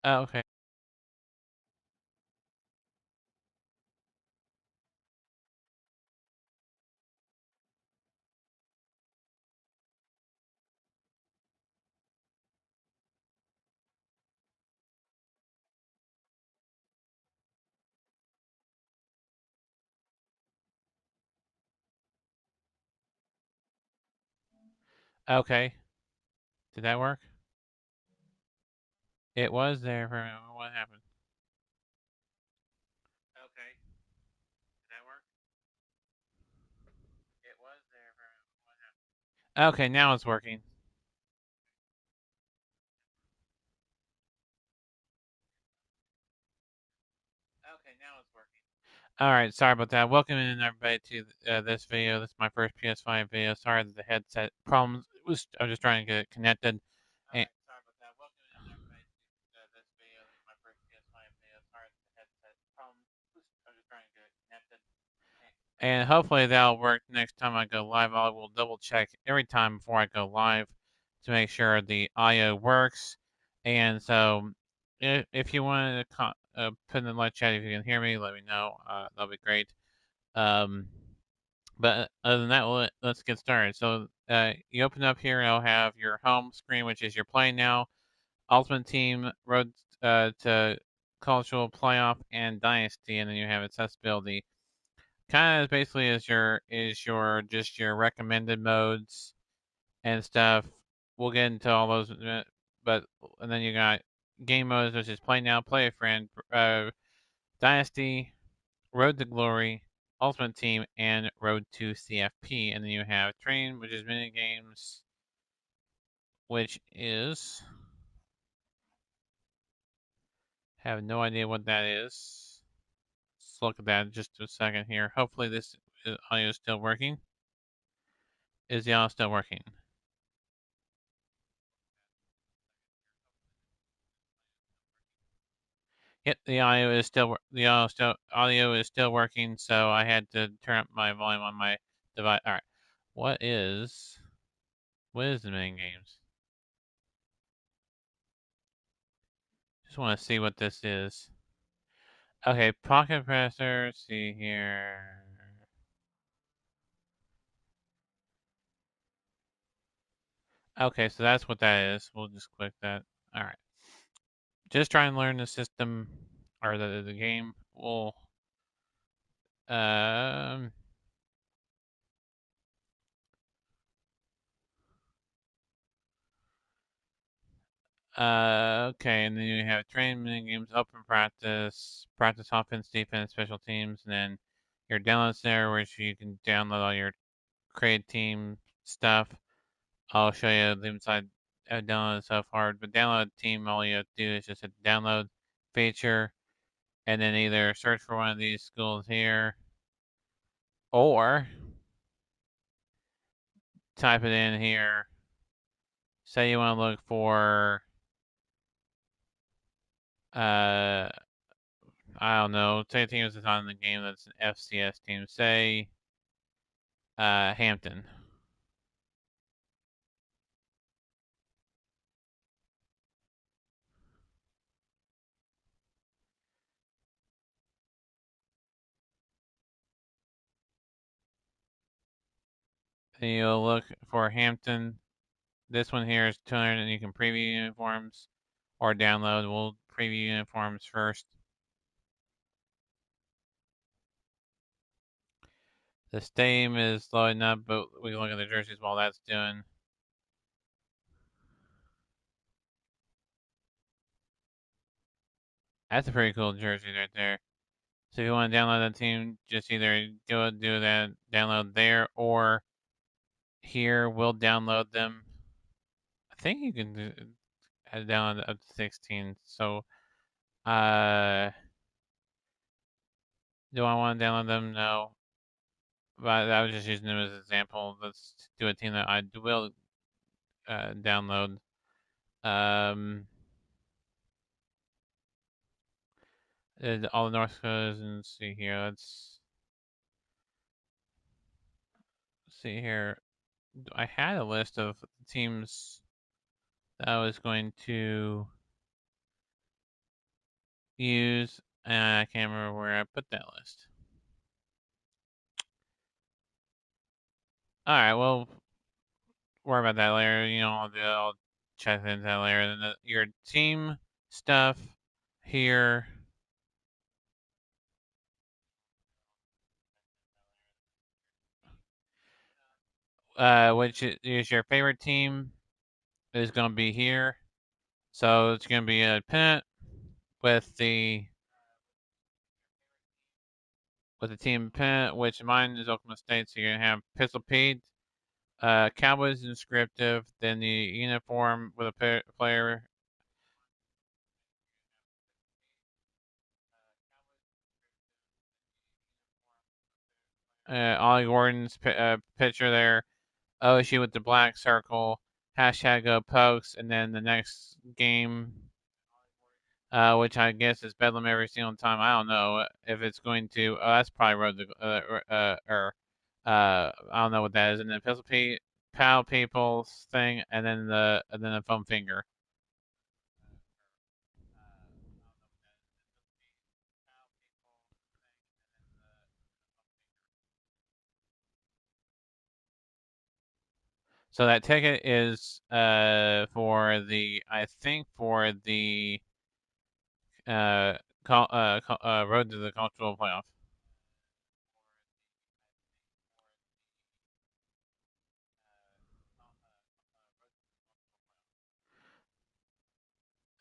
Oh, okay. Okay. Did that work? It was there for a minute. What happened? Okay. Did that work? It was there for a minute. What happened? Okay, now it's working. Okay, now it's working. All right, sorry about that. Welcome in everybody to this video. This is my first PS5 video. Sorry that the headset problems. I was just trying to get it connected. All right, sorry about that. Welcome in everybody to this video. This is my first PS5 video. Sorry that the headset problems. I was just trying to get it connected. And hopefully that'll work next time I go live. I will double check every time before I go live to make sure the audio works. And so, if you want to put in the live chat if you can hear me, let me know. That'll be great. Um, but other than that, let's get started. So, you open up here, and I'll have your home screen, which is your play now, Ultimate Team, Road to Cultural Playoff, and Dynasty, and then you have accessibility kind of basically is your just your recommended modes and stuff. We'll get into all those, but and then you got game modes, which is play now, play a friend, dynasty, road to glory, ultimate team, and road to CFP. And then you have train, which is mini games, which is have no idea what that is. Let's look at that in just a second here. Hopefully this audio is still working. Is the audio still working? Yep, the audio is still working, so I had to turn up my volume on my device. All right, what is what is the main games? Just want to see what this is. Okay, pocket presser. See here. Okay, so that's what that is. We'll just click that. All right, just try and learn the system or the game. We'll um okay, and then you have training mini games, open practice, practice offense, defense, special teams, and then your downloads there, which you can download all your create team stuff. I'll show you the inside download so far, but download team, all you have to do is just hit download feature, and then either search for one of these schools here, or type it in here. Say you want to look for, uh, I don't know, say a team that's on the game that's an FCS team. Say Hampton. And you'll look for Hampton. This one here is 200, and you can preview uniforms or download. We'll preview uniforms first. The stadium is loading up, but we can look at the jerseys while that's doing. That's a pretty cool jersey right there. So if you want to download that team, just either go do that, download there, or here we'll download them. I think you can download up to 16. So, do I want to download them? No. But I was just using them as an example. Let's do a team that I will download. Um, all the North Coast and see here. Let's see here. I had a list of teams that I was going to use. I can't remember where I put that list. All right, well, worry about that later. I'll check into that later. Then your team stuff here, which is your favorite team, is going to be here. So it's going to be a pennant with the team pennant, which mine is Oklahoma State. So you're going to have Pistol Pete, Cowboys inscriptive, then the uniform with a player. Ollie Gordon's picture there. OSU with the black circle. Hashtag go Pokes, and then the next game, which I guess is Bedlam every single time. I don't know if it's going to. Oh, that's probably Road to or I don't know what that is. And then Pistol Pete, Pal People's thing, and then the foam finger. So that ticket is for the I think for the road to the cultural playoff.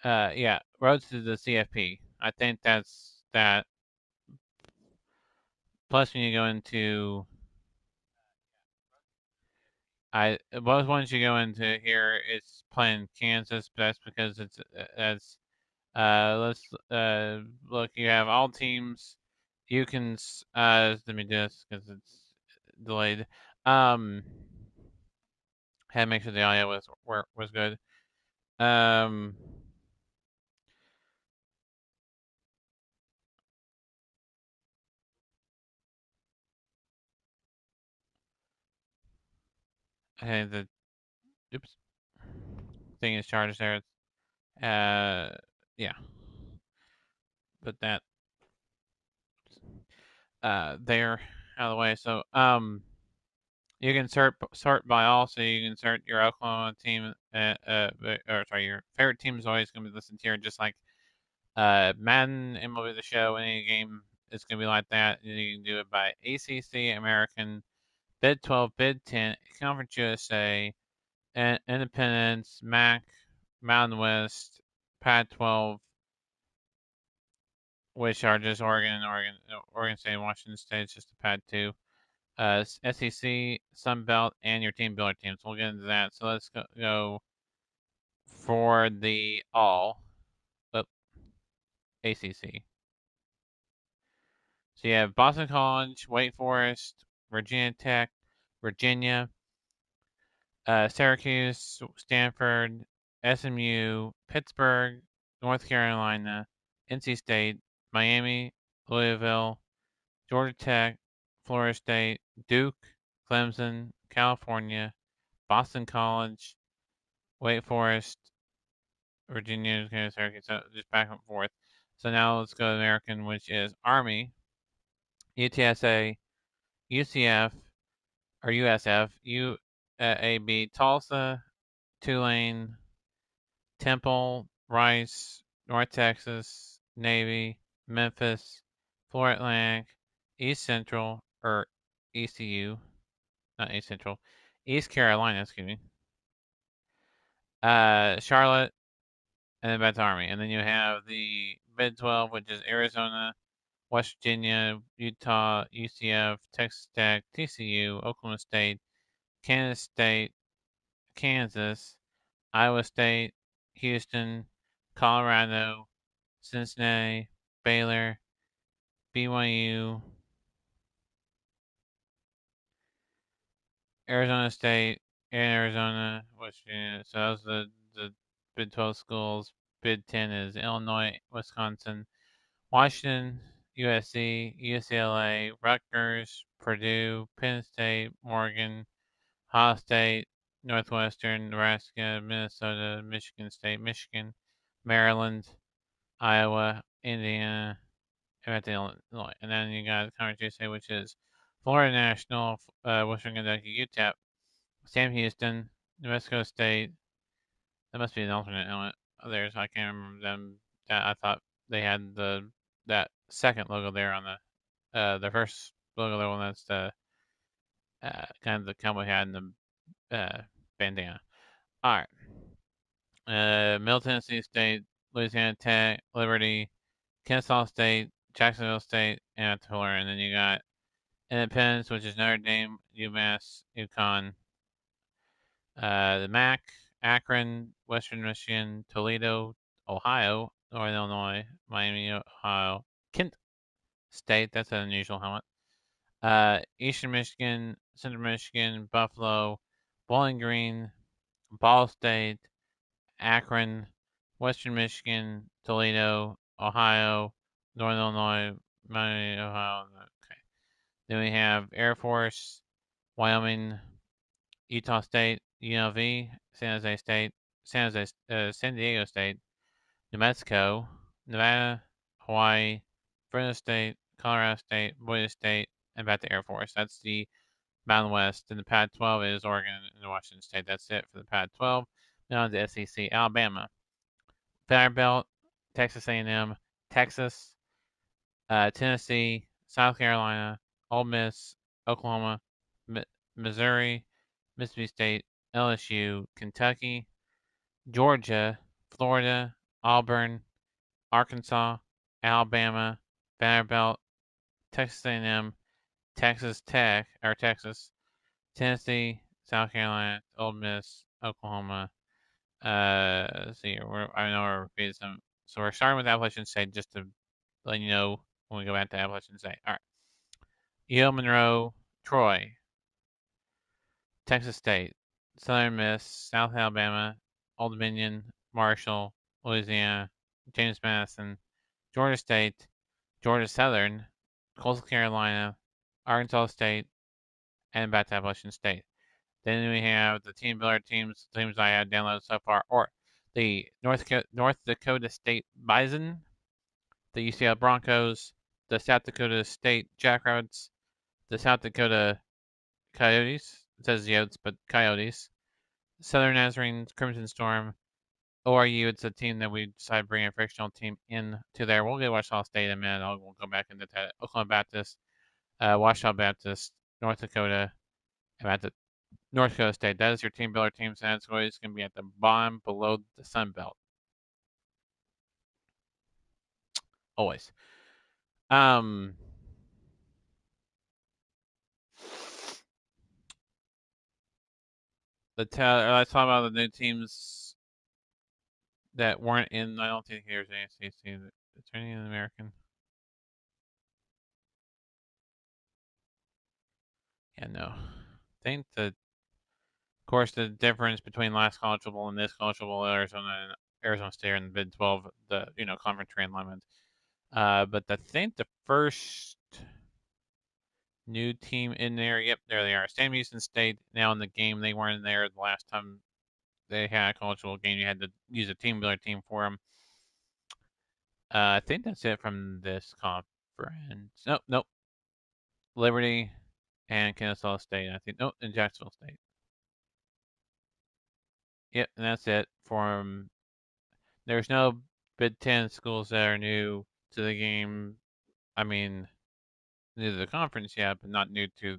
Yeah, roads to the CFP. I think that's that. Plus, when you go into both ones you go into here, it's playing Kansas, but that's because it's let's look. You have all teams. You can let me do this because it's delayed. Um, had to make sure the audio was good. Um, hey, the oops thing is charged there. Yeah, put that there out of the way. So you can sort by all. So you can sort your Oklahoma team. Or sorry, your favorite team is always going to be listed here, just like Madden, MLB The Show, any game is going to be like that. And you can do it by ACC, American, Big 12, Big 10, Conference USA, Independence, MAC, Mountain West, Pac-12, which are just Oregon State, and Washington State. It's just a Pac-2. SEC, Sun Belt, and your team builder teams. We'll get into that. So let's go for the all. Oh, ACC. So you have Boston College, Wake Forest, Virginia Tech, Virginia, Syracuse, Stanford, SMU, Pittsburgh, North Carolina, NC State, Miami, Louisville, Georgia Tech, Florida State, Duke, Clemson, California, Boston College, Wake Forest, Virginia, Syracuse, so just back and forth. So now let's go to American, which is Army, UTSA, UCF, or USF, UAB, Tulsa, Tulane, Temple, Rice, North Texas, Navy, Memphis, Florida Atlantic, East Central, or ECU, not East Central, East Carolina, excuse me, Charlotte, and then back to Army. And then you have the Big 12, which is Arizona, West Virginia, Utah, UCF, Texas Tech, TCU, Oklahoma State, Kansas State, Kansas, Iowa State, Houston, Colorado, Cincinnati, Baylor, BYU, Arizona State, and Arizona, West Virginia. So those are the Big 12 schools. Big 10 is Illinois, Wisconsin, Washington, USC, UCLA, Rutgers, Purdue, Penn State, Morgan, Ohio State, Northwestern, Nebraska, Minnesota, Michigan State, Michigan, Maryland, Iowa, Indiana, and at the Illinois. And then you got Conference USA, which is Florida National, Western Kentucky, UTEP, Sam Houston, New Mexico State. That must be an alternate element. Others, I can't remember them. I thought they had that second logo there on the first logo, the one that's the kind of the cowboy hat and the bandana. All right. Middle Tennessee State, Louisiana Tech, Liberty, Kennesaw State, Jacksonville State, and Fuller. And then you got Independence, which is Notre Dame, UMass, UConn, the MAC, Akron, Western Michigan, Toledo, Ohio, Northern Illinois, Miami, Ohio, Kent State. That's an unusual helmet. Eastern Michigan, Central Michigan, Buffalo, Bowling Green, Ball State, Akron, Western Michigan, Toledo, Ohio, Northern Illinois, Miami, Ohio. Okay. Then we have Air Force, Wyoming, Utah State, UNLV, San Diego State, New Mexico, Nevada, Hawaii, Fresno State, Colorado State, Boise State, and back to Air Force. That's the Mountain West. And the Pac-12 is Oregon and Washington State. That's it for the Pac-12. Now on the SEC, Alabama, Vanderbilt, Texas A&M, Texas, Tennessee, South Carolina, Ole Miss, Oklahoma, Missouri, Mississippi State, LSU, Kentucky, Georgia, Florida, Auburn, Arkansas, Alabama, Vanderbilt, Texas A&M, Texas Tech or Texas, Tennessee, South Carolina, Ole Miss, Oklahoma. Let's see here. I know we're repeating some. So we're starting with Appalachian State just to let you know when we go back to Appalachian State. All right. Yale, Monroe, Troy, Texas State, Southern Miss, South Alabama, Old Dominion, Marshall, Louisiana, James Madison, Georgia State, Georgia Southern, Coastal Carolina, Arkansas State, and back to Appalachian State. Then we have the team builder teams I had downloaded so far, or the North Dakota State Bison, the UCL Broncos, the South Dakota State Jackrabbits, the South Dakota Coyotes. It says Yotes, but Coyotes. Southern Nazarenes, Crimson Storm. ORU, it's a team that we decided to bring a frictional team in to there. We'll get Washington State in a minute. We'll go back into that. Oklahoma Baptist, Washington Baptist, North Dakota, and at the North Dakota State. That is your team builder teams, and it's always going to be at the bottom below the Sun Belt. Always. Let's talk about the new teams that weren't in. I don't think there's any ACC. Is there any in American? Yeah, no. I think of course, the difference between last college football and this college football, Arizona State in the Big 12, the conference realignment. But I think the first new team in there, yep, there they are. Sam Houston State now in the game. They weren't in there the last time they had a college football game. You had to use a team builder team for them. I think that's it from this conference. Nope. Liberty and Kennesaw State. I think and Jacksonville State. Yep, and that's it from. There's no Big Ten schools that are new to the game. I mean, new to the conference yet, but not new to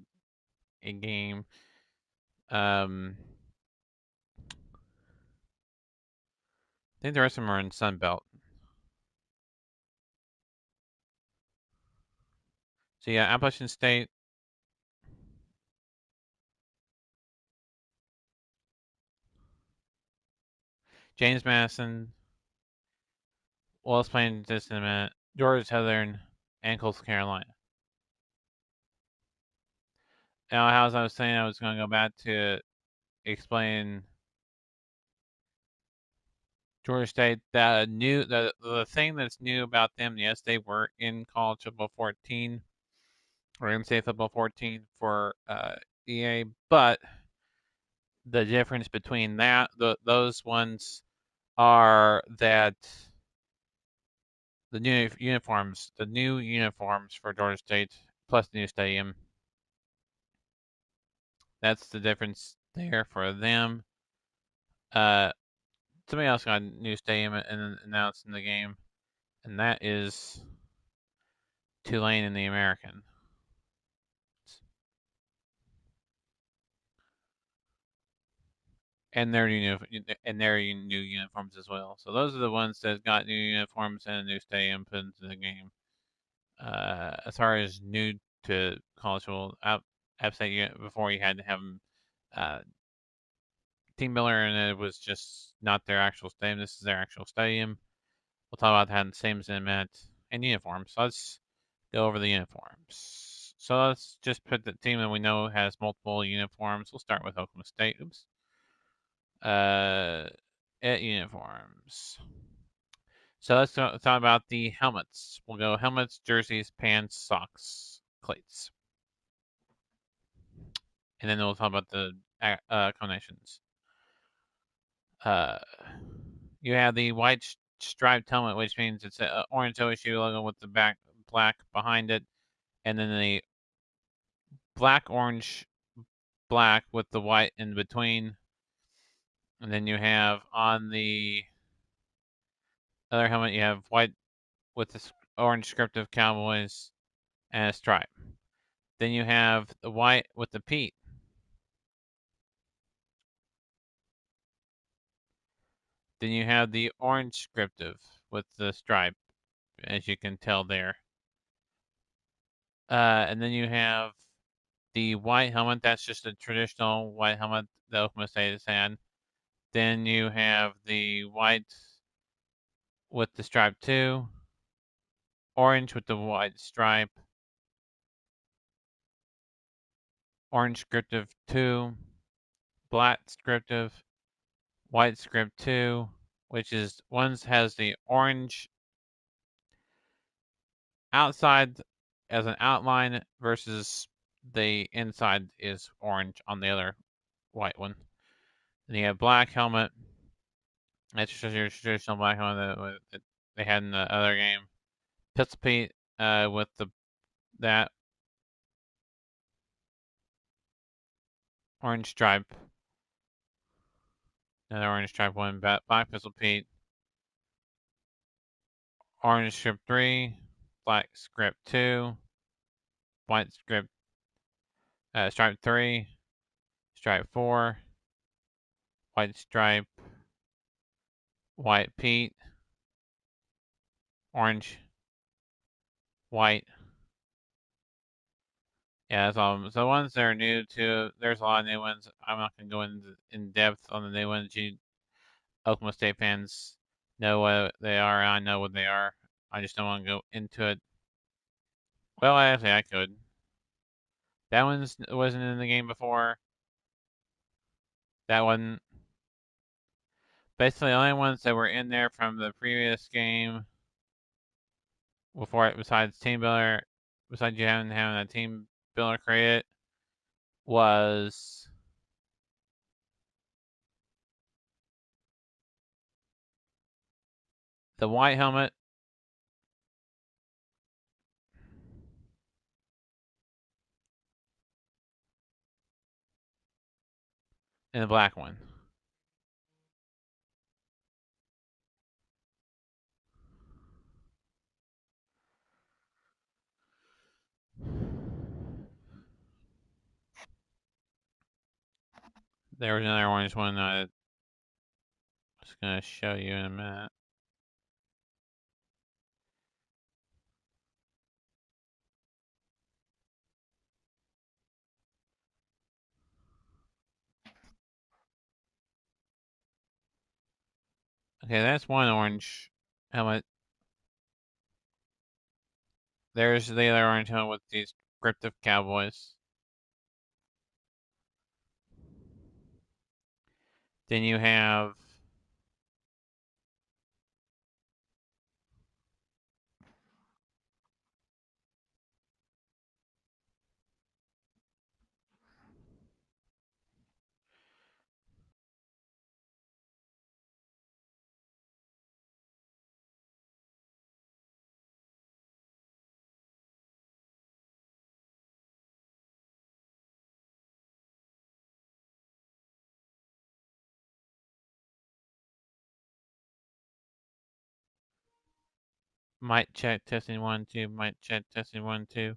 a game. I think the rest of them are in Sun Belt. So yeah, Appalachian State. James Madison. Well, let's play this in a minute. Georgia Southern and Coastal Carolina. Now, as I was saying, I was going to go back to explain Georgia State. The thing that's new about them, yes, they were in college football 14 or NCAA football 14 for EA, but the difference between those ones are that the new uniforms for Georgia State plus the new stadium. That's the difference there for them. Uh, Somebody else got a new stadium and announced in the game, and that is Tulane in the American. And their new uniforms as well. So those are the ones that got new uniforms and a new stadium put into the game. As far as new to college football, App State before you had to have them team builder, and it was just not their actual stadium. This is their actual stadium. We'll talk about that in the same minute. And uniforms. So let's go over the uniforms. So let's just put the team that we know has multiple uniforms. We'll start with Oklahoma State. Oops. Uh, at uniforms. So let's talk about the helmets. We'll go helmets, jerseys, pants, socks, cleats. And then we'll talk about the combinations. Uh, you have the white striped helmet, which means it's an orange OSU logo with the black behind it, and then the black, orange, black with the white in between. And then you have on the other helmet, you have white with the orange script of Cowboys and a stripe. Then you have the white with the Pete. Then you have the orange scriptive with the stripe, as you can tell there. And then you have the white helmet. That's just a traditional white helmet that Oklahoma State has had. Then you have the white with the stripe too. Orange with the white stripe. Orange scriptive 2. Black scriptive. White script 2. Which is, one has the orange outside as an outline versus the inside is orange on the other white one. Then you have black helmet. That's just your traditional black helmet that they had in the other game. Pistol Pete with that orange stripe. Another orange stripe one. Black Pistol Pete. Orange script 3. Black script 2. White script stripe 3. Stripe 4. White stripe. White Pete. Orange. White. Yeah, that's all. So the ones that are new to, there's a lot of new ones. I'm not gonna go in depth on the new ones. You Oklahoma State fans know what they are. I know what they are. I just don't want to go into it. Well, actually, I could. That wasn't in the game before. That one, basically, the only ones that were in there from the previous game before it, besides team builder, besides you having a team builder created, was the white helmet and the black one. There was another orange one I was gonna show you in a minute. Okay, that's one orange helmet. There's the other orange helmet with these descriptive Cowboys. Then you have Might check testing 1 2. Might check testing 1 2.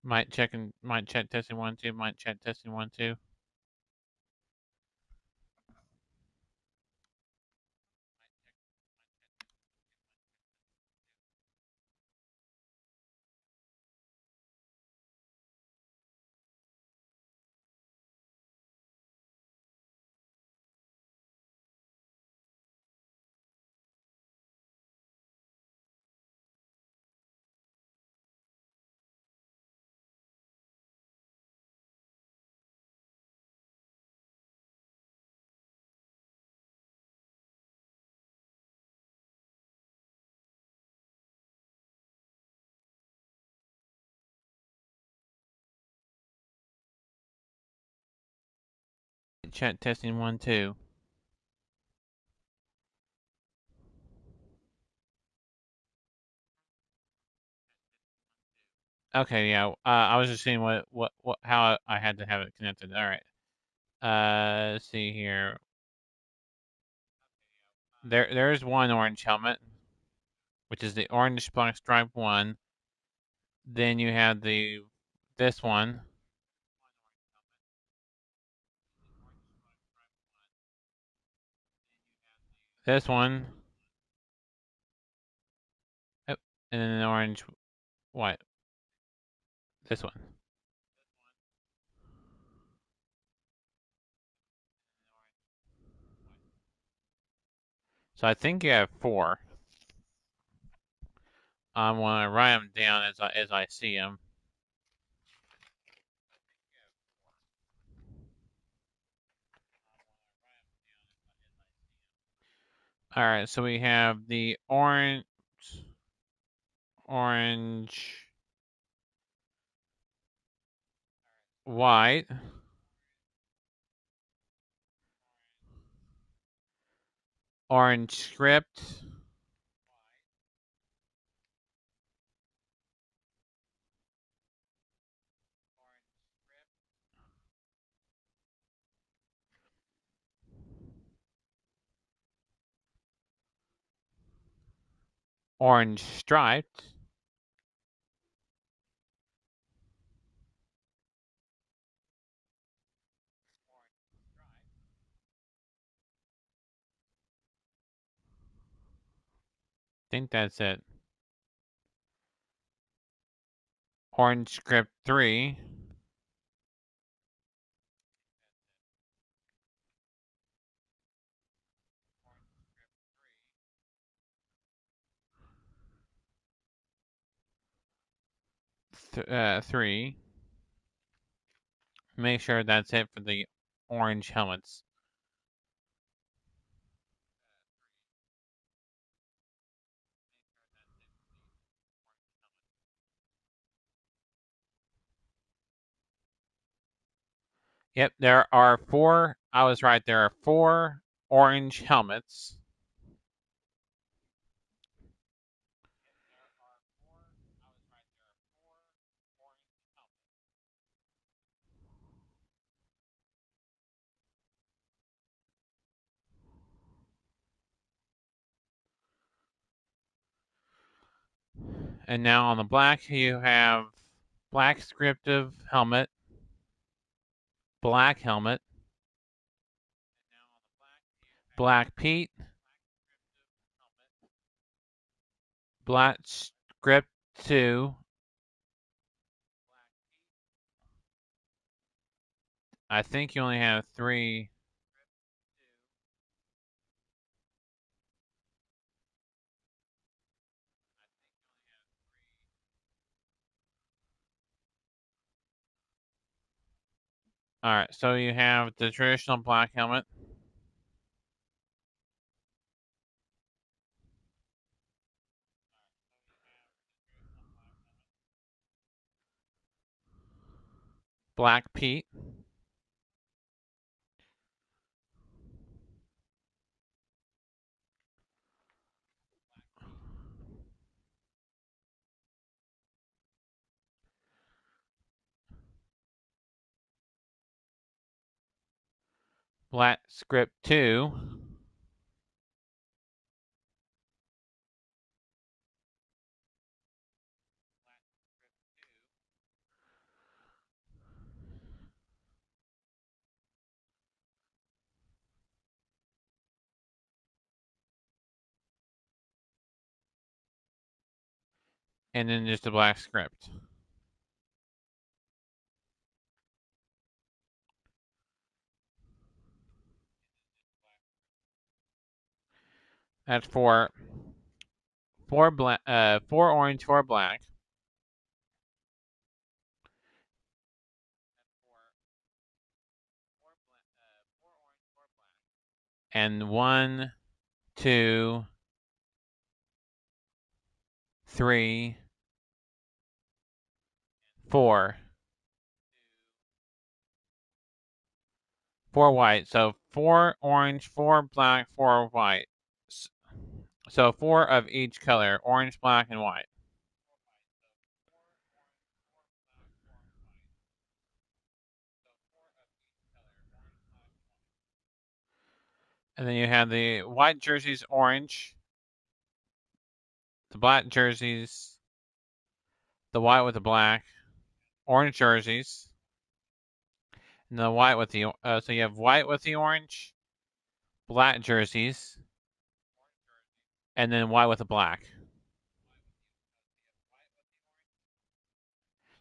Might check testing 1 2. Might check testing 1 2. Check testing 1 2. Okay, yeah. I was just seeing how I had to have it connected. All right. Let's see here. There's one orange helmet, which is the orange black stripe one. Then you have this one, this one, yep, and then an orange what? This one. So I think you have four. I'm gonna write them down as I see them. All right, so we have the orange, white, orange script, orange striped, think that's it. Orange script 3, 3. Make sure that's it for the orange helmets. Yep, there are four. I was right. There are four orange helmets. And now on the black, you have black scriptive helmet, black helmet, black Pete, black script 2. I think you only have 3. All right, so you have the traditional black helmet, Black Pete, Black Script 2, and then just a black script. That's four orange, four black, and 1, 2, 3, 4. 4 white. So 4 orange, 4 black, 4 white. So 4 of each color, orange, black, and white. And then you have the white jerseys orange, the black jerseys, the white with the black, orange jerseys, and the white with the so you have white with the orange, black jerseys, and then white with the black.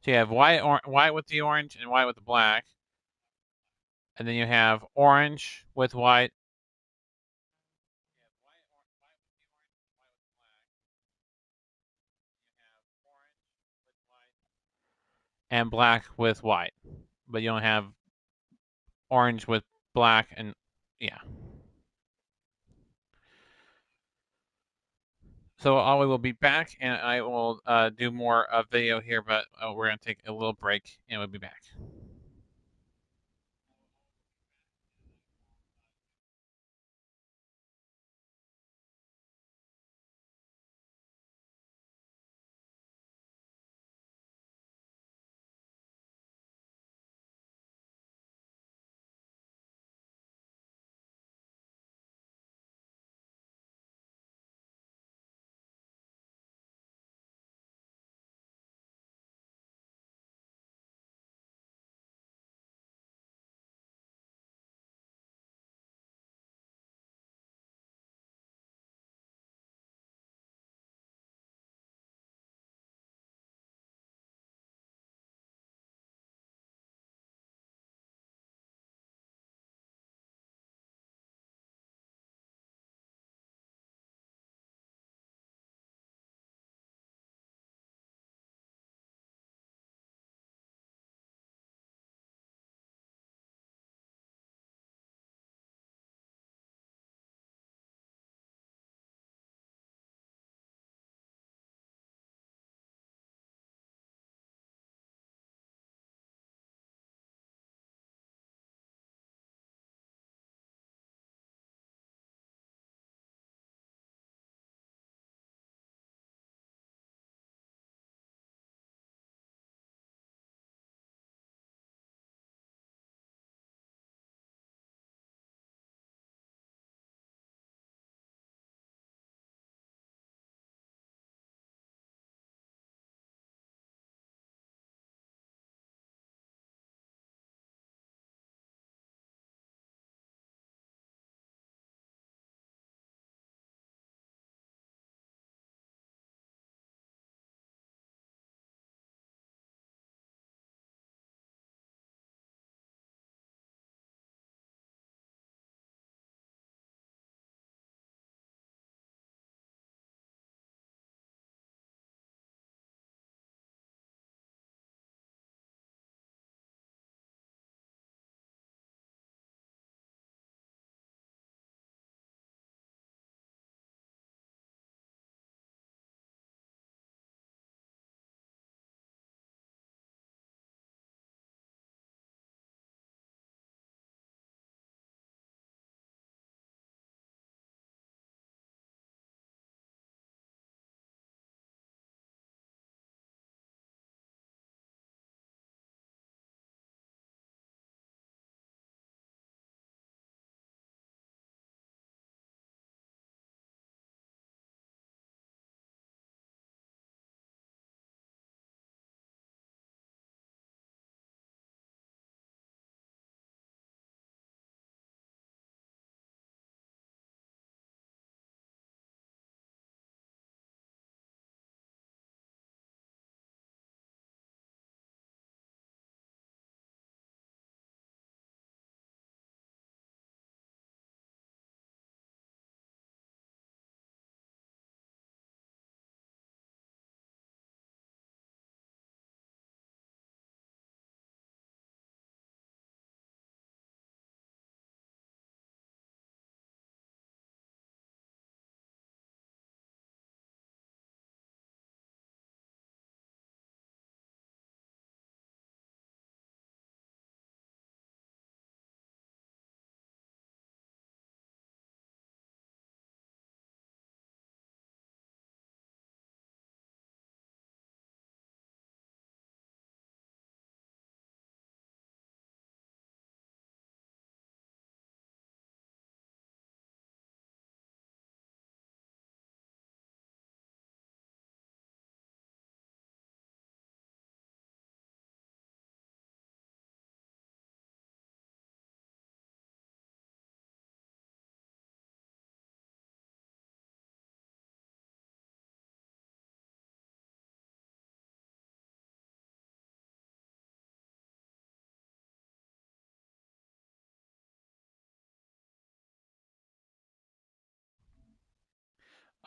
So you have white with the orange and white with the black, and then you have orange with white, and black with white, but you don't have orange with black and yeah. So Ollie will be back, and I will do more video here, but we're gonna take a little break, and we'll be back.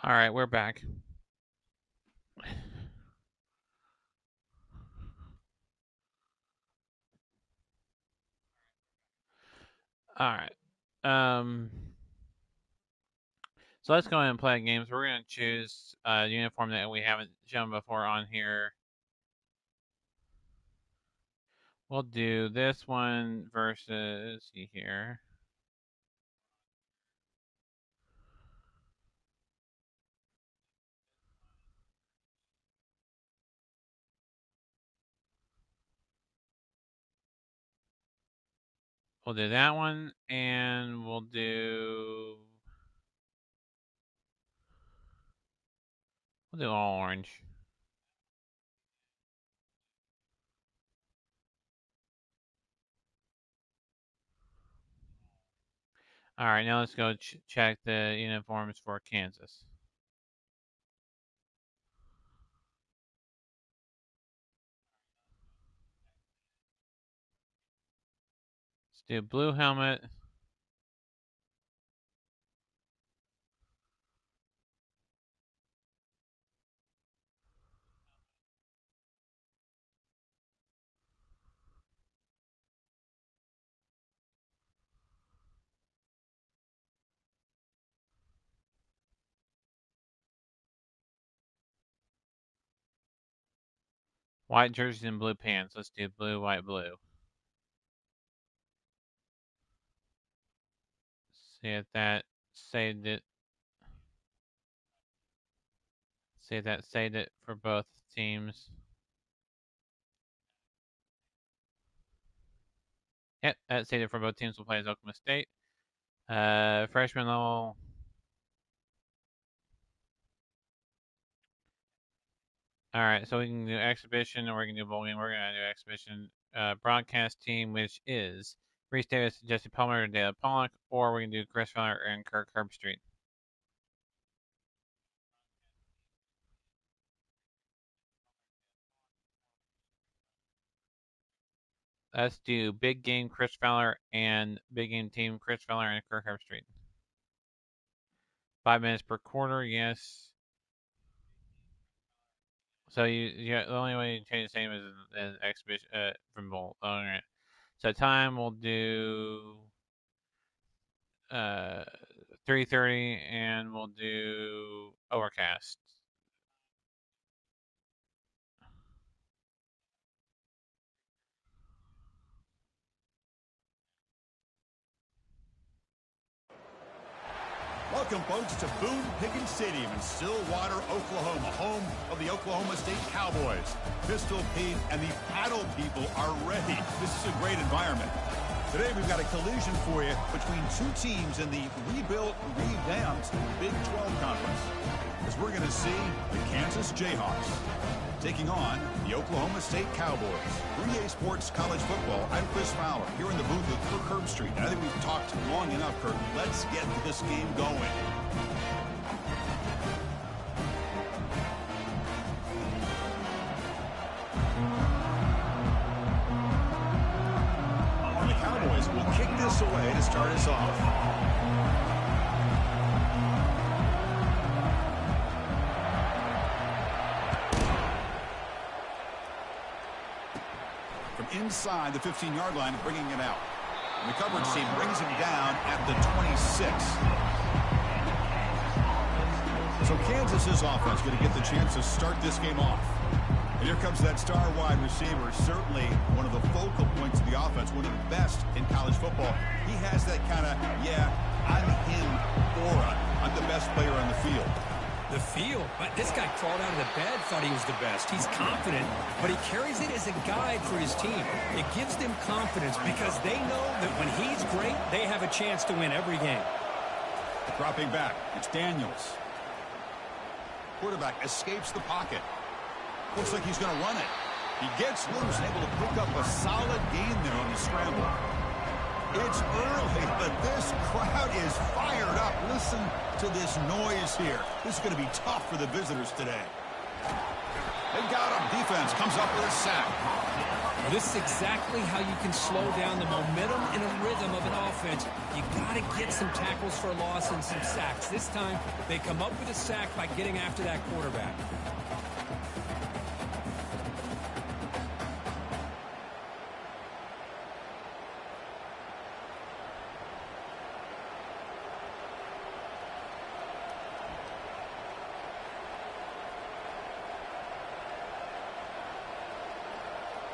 All right, we're back. All right. So let's go ahead and play games. We're going to choose a uniform that we haven't shown before on here. We'll do this one versus, see here. We'll do that one, and we'll do all orange. All right, now let's go check the uniforms for Kansas. Let's do blue helmet. White jerseys and blue pants. Let's do blue, white, blue. See if that saved it. See if that saved it for both teams. Yep, that saved it for both teams. Will play as Oklahoma State. Freshman level. All right, so we can do exhibition or we can do bowl game. We're going to do exhibition. Broadcast team, which is Reese Davis, Jesse Palmer, and Dale Pollock, or we can do Chris Feller and Kirk Herbstreit. Let's do big game Chris Feller and big game team Chris Feller and Kirk Herbstreit. 5 minutes per quarter, yes. So the only way you change the same is in exhibition from bowl. All right. So time we'll do 3:30 and we'll do overcast. Welcome, folks, to Boone Pickens Stadium in Stillwater, Oklahoma, home of the Oklahoma State Cowboys. Pistol Pete and the Paddle people are ready. This is a great environment. Today, we've got a collision for you between two teams in the rebuilt, revamped Big 12 Conference. As we're going to see the Kansas Jayhawks taking on the Oklahoma State Cowboys. 3A Sports College Football. I'm Chris Fowler here in the booth with Kirk Herbstreit. And I think we've talked long enough, Kirk. Let's get this game going. And the Cowboys will kick this away to start us off. Inside the 15-yard line, bringing it out. And the coverage team brings him down at the 26. So Kansas's offense going to get the chance to start this game off. And here comes that star wide receiver, certainly one of the focal points of the offense, one of the best in college football. He has that kind of, I'm him aura. I'm the best player on the field. The field. This guy crawled out of the bed, thought he was the best. He's confident, but he carries it as a guide for his team. It gives them confidence because they know that when he's great, they have a chance to win every game. Dropping back, it's Daniels. Quarterback escapes the pocket. Looks like he's going to run it. He gets loose, able to pick up a solid gain there on the scramble. It's early, but this crowd is fired up. Listen to this noise here. This is going to be tough for the visitors today. They got him. Defense comes up with a sack. Well, this is exactly how you can slow down the momentum and a rhythm of an offense. You got to get some tackles for a loss and some sacks. This time, they come up with a sack by getting after that quarterback.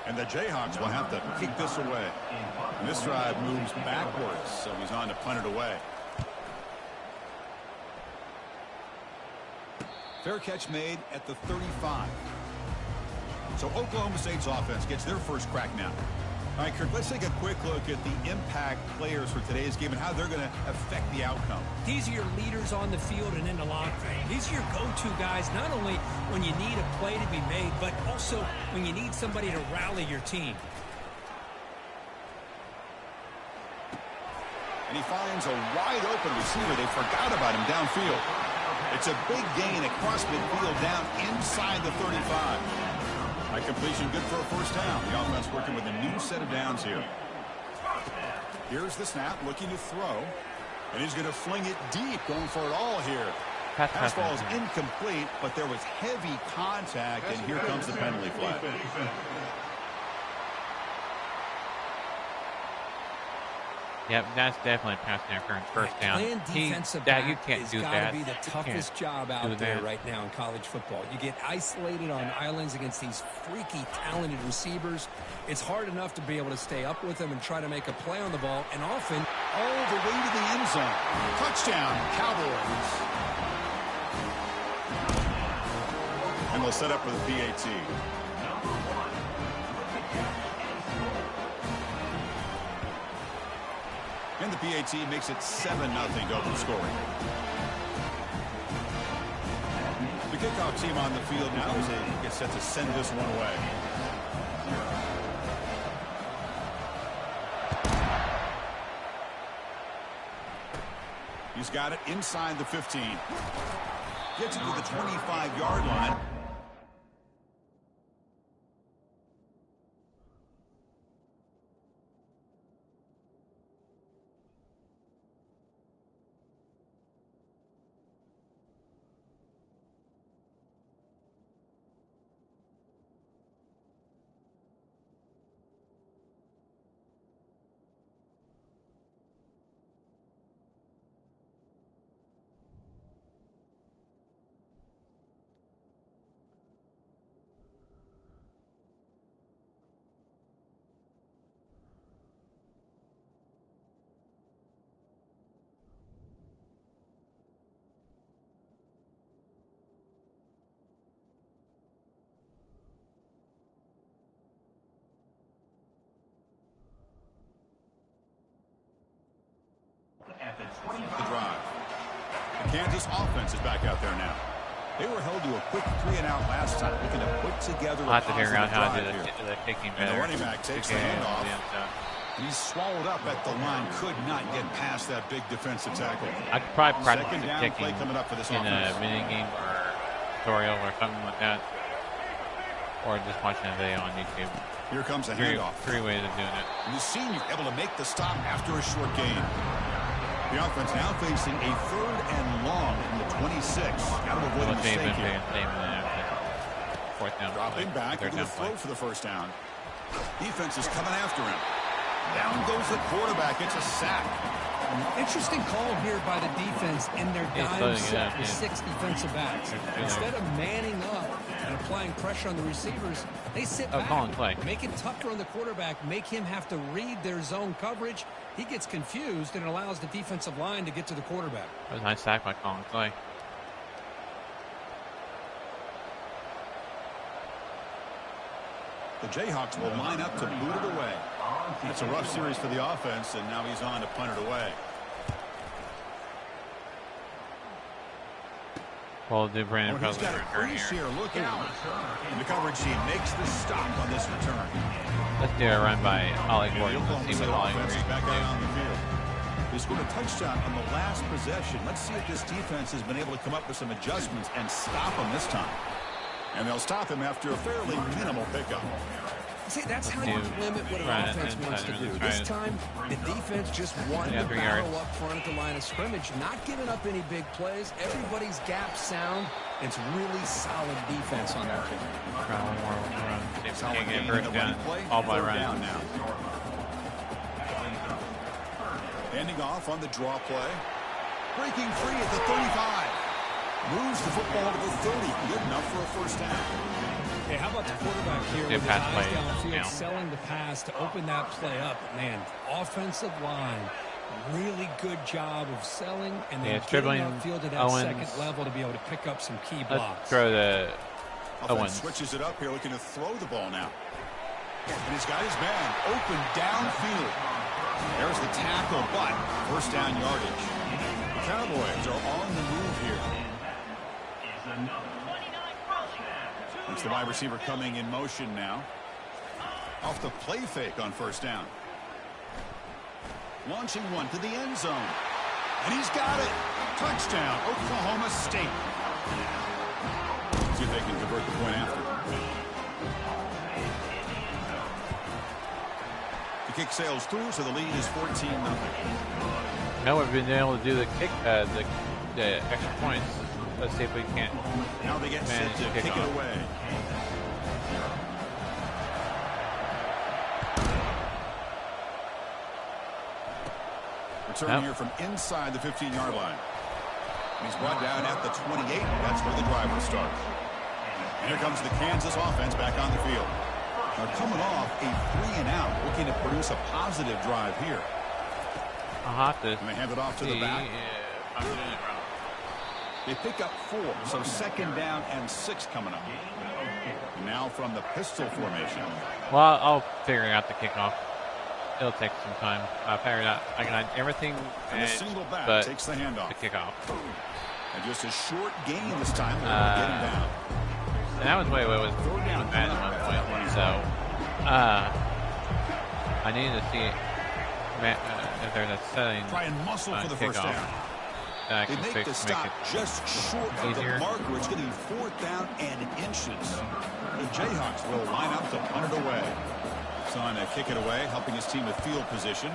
And the Jayhawks will have to kick this away. And this drive moves backwards, so he's on to punt it away. Fair catch made at the 35. So Oklahoma State's offense gets their first crack now. All right, Kirk, let's take a quick look at the impact players for today's game and how they're going to affect the outcome. These are your leaders on the field and in the locker room. These are your go-to guys, not only when you need a play to be made, but also when you need somebody to rally your team. And he finds a wide-open receiver. They forgot about him downfield. It's a big gain across midfield down inside the 35. By completion, good for a first down. The offense working with a new set of downs here. Here's the snap, looking to throw. And he's going to fling it deep, going for it all here. Pass ball is incomplete, but there was heavy contact, and here comes the penalty flag. Yep, that's definitely pass interference, first down. Playing defensive you back can't has do got that. to be the toughest job out there right now in college football. You get isolated on islands against these freaky, talented receivers. It's hard enough to be able to stay up with them and try to make a play on the ball, and often all the way to the end zone. Touchdown, Cowboys. And they'll set up for the PAT. And the PAT makes it 7-0 to open scoring. The kickoff team on the field now as they get set to send this one away. He's got it inside the 15. Gets it to the 25-yard line. The drive. The Kansas offense is back out there now. They were held to a quick 3-and-out last time, looking to put together I'll a have to figure out how to do here. the kicking And better. the running back takes the handoff. He's swallowed up at the line, could not get past that big defensive tackle. I could probably practice Second the down kicking play coming up for this in offense. a mini game or tutorial or something like that, or just watching a video on YouTube. Here comes a handoff. Three ways of doing it. And the senior able to make the stop after a short gain. The offense now facing a 3rd and long from the 26. Got to avoid a mistake here. Fourth down. Dropping back into the throw for the first down. Defense is coming after him. Down goes the quarterback. It's a sack. Interesting call here by the defense in their dime set with 6 defensive backs. Instead of manning up and applying pressure on the receivers, they sit back, make it tougher on the quarterback, make him have to read their zone coverage. He gets confused and allows the defensive line to get to the quarterback. That was a nice sack by Colin Clay. The Jayhawks will line up to boot it away. It's a rough series for the offense, and now he's on to punt it away. Well, do Brandon He's got a crease here. Look out. And the coverage team makes the stop on this return. Let's do a run by Ollie Gordon. Let's see what Ollie Gordon is back out on the field. They scored a touchdown on the last possession. Let's see if this defense has been able to come up with some adjustments and stop them this time. And they'll stop him after a fairly minimal pickup. See, that's how you limit what an offense wants to do. This time, the defense just wanted to battle up front at the line of scrimmage, not giving up any big plays. Everybody's gap sound. It's really solid defense on that team. Try one more run. See if we can't get first down. All by run. Handing off on the draw play. Breaking free at the 35. Moves the football to the 30. Good enough for a first down. Hey, how about the quarterback here with his eyes downfield, selling the pass to open that play up? Man, offensive line, really good job of selling and then getting upfield to that second level to be able to pick up some key blocks. Let's throw the Owens. Switches it up here, looking to throw the ball now. And he's got his man open downfield. There's the tackle, but first down yardage. The Cowboys are on the move here. It's the wide receiver coming in motion now. Off the play fake on first down. Launching one to the end zone. And he's got it. Touchdown, Oklahoma State. See if they can convert the point after. The kick sails through, so the lead is 14-0. Now we've been able to do the kick, the extra points. Let's see if we can't. Now they get set to kick it away. Return here from inside the 15-yard line. And he's brought down at the 28. That's where the drive will start. And here comes the Kansas offense back on the field. Now coming off a 3-and-out, looking to produce a positive drive here. I'll have to. And they hand it off to the back. I'm doing it wrong. They pick up 4, so second down and 6 coming up. Now from the pistol formation. Well, I'll figure out the kickoff. It'll take some time. I figured out I got everything, and the single back but takes the handoff. The kickoff. And just a short gain this time. Get him down. And that was way it was bad at one point. So I needed to see if there's a setting. Try and muscle for the first down. They make the stop just short of the marker. It's going to be 4th down and inches. The Jayhawks will line up to punt it away. On to kick it away, helping his team with field position.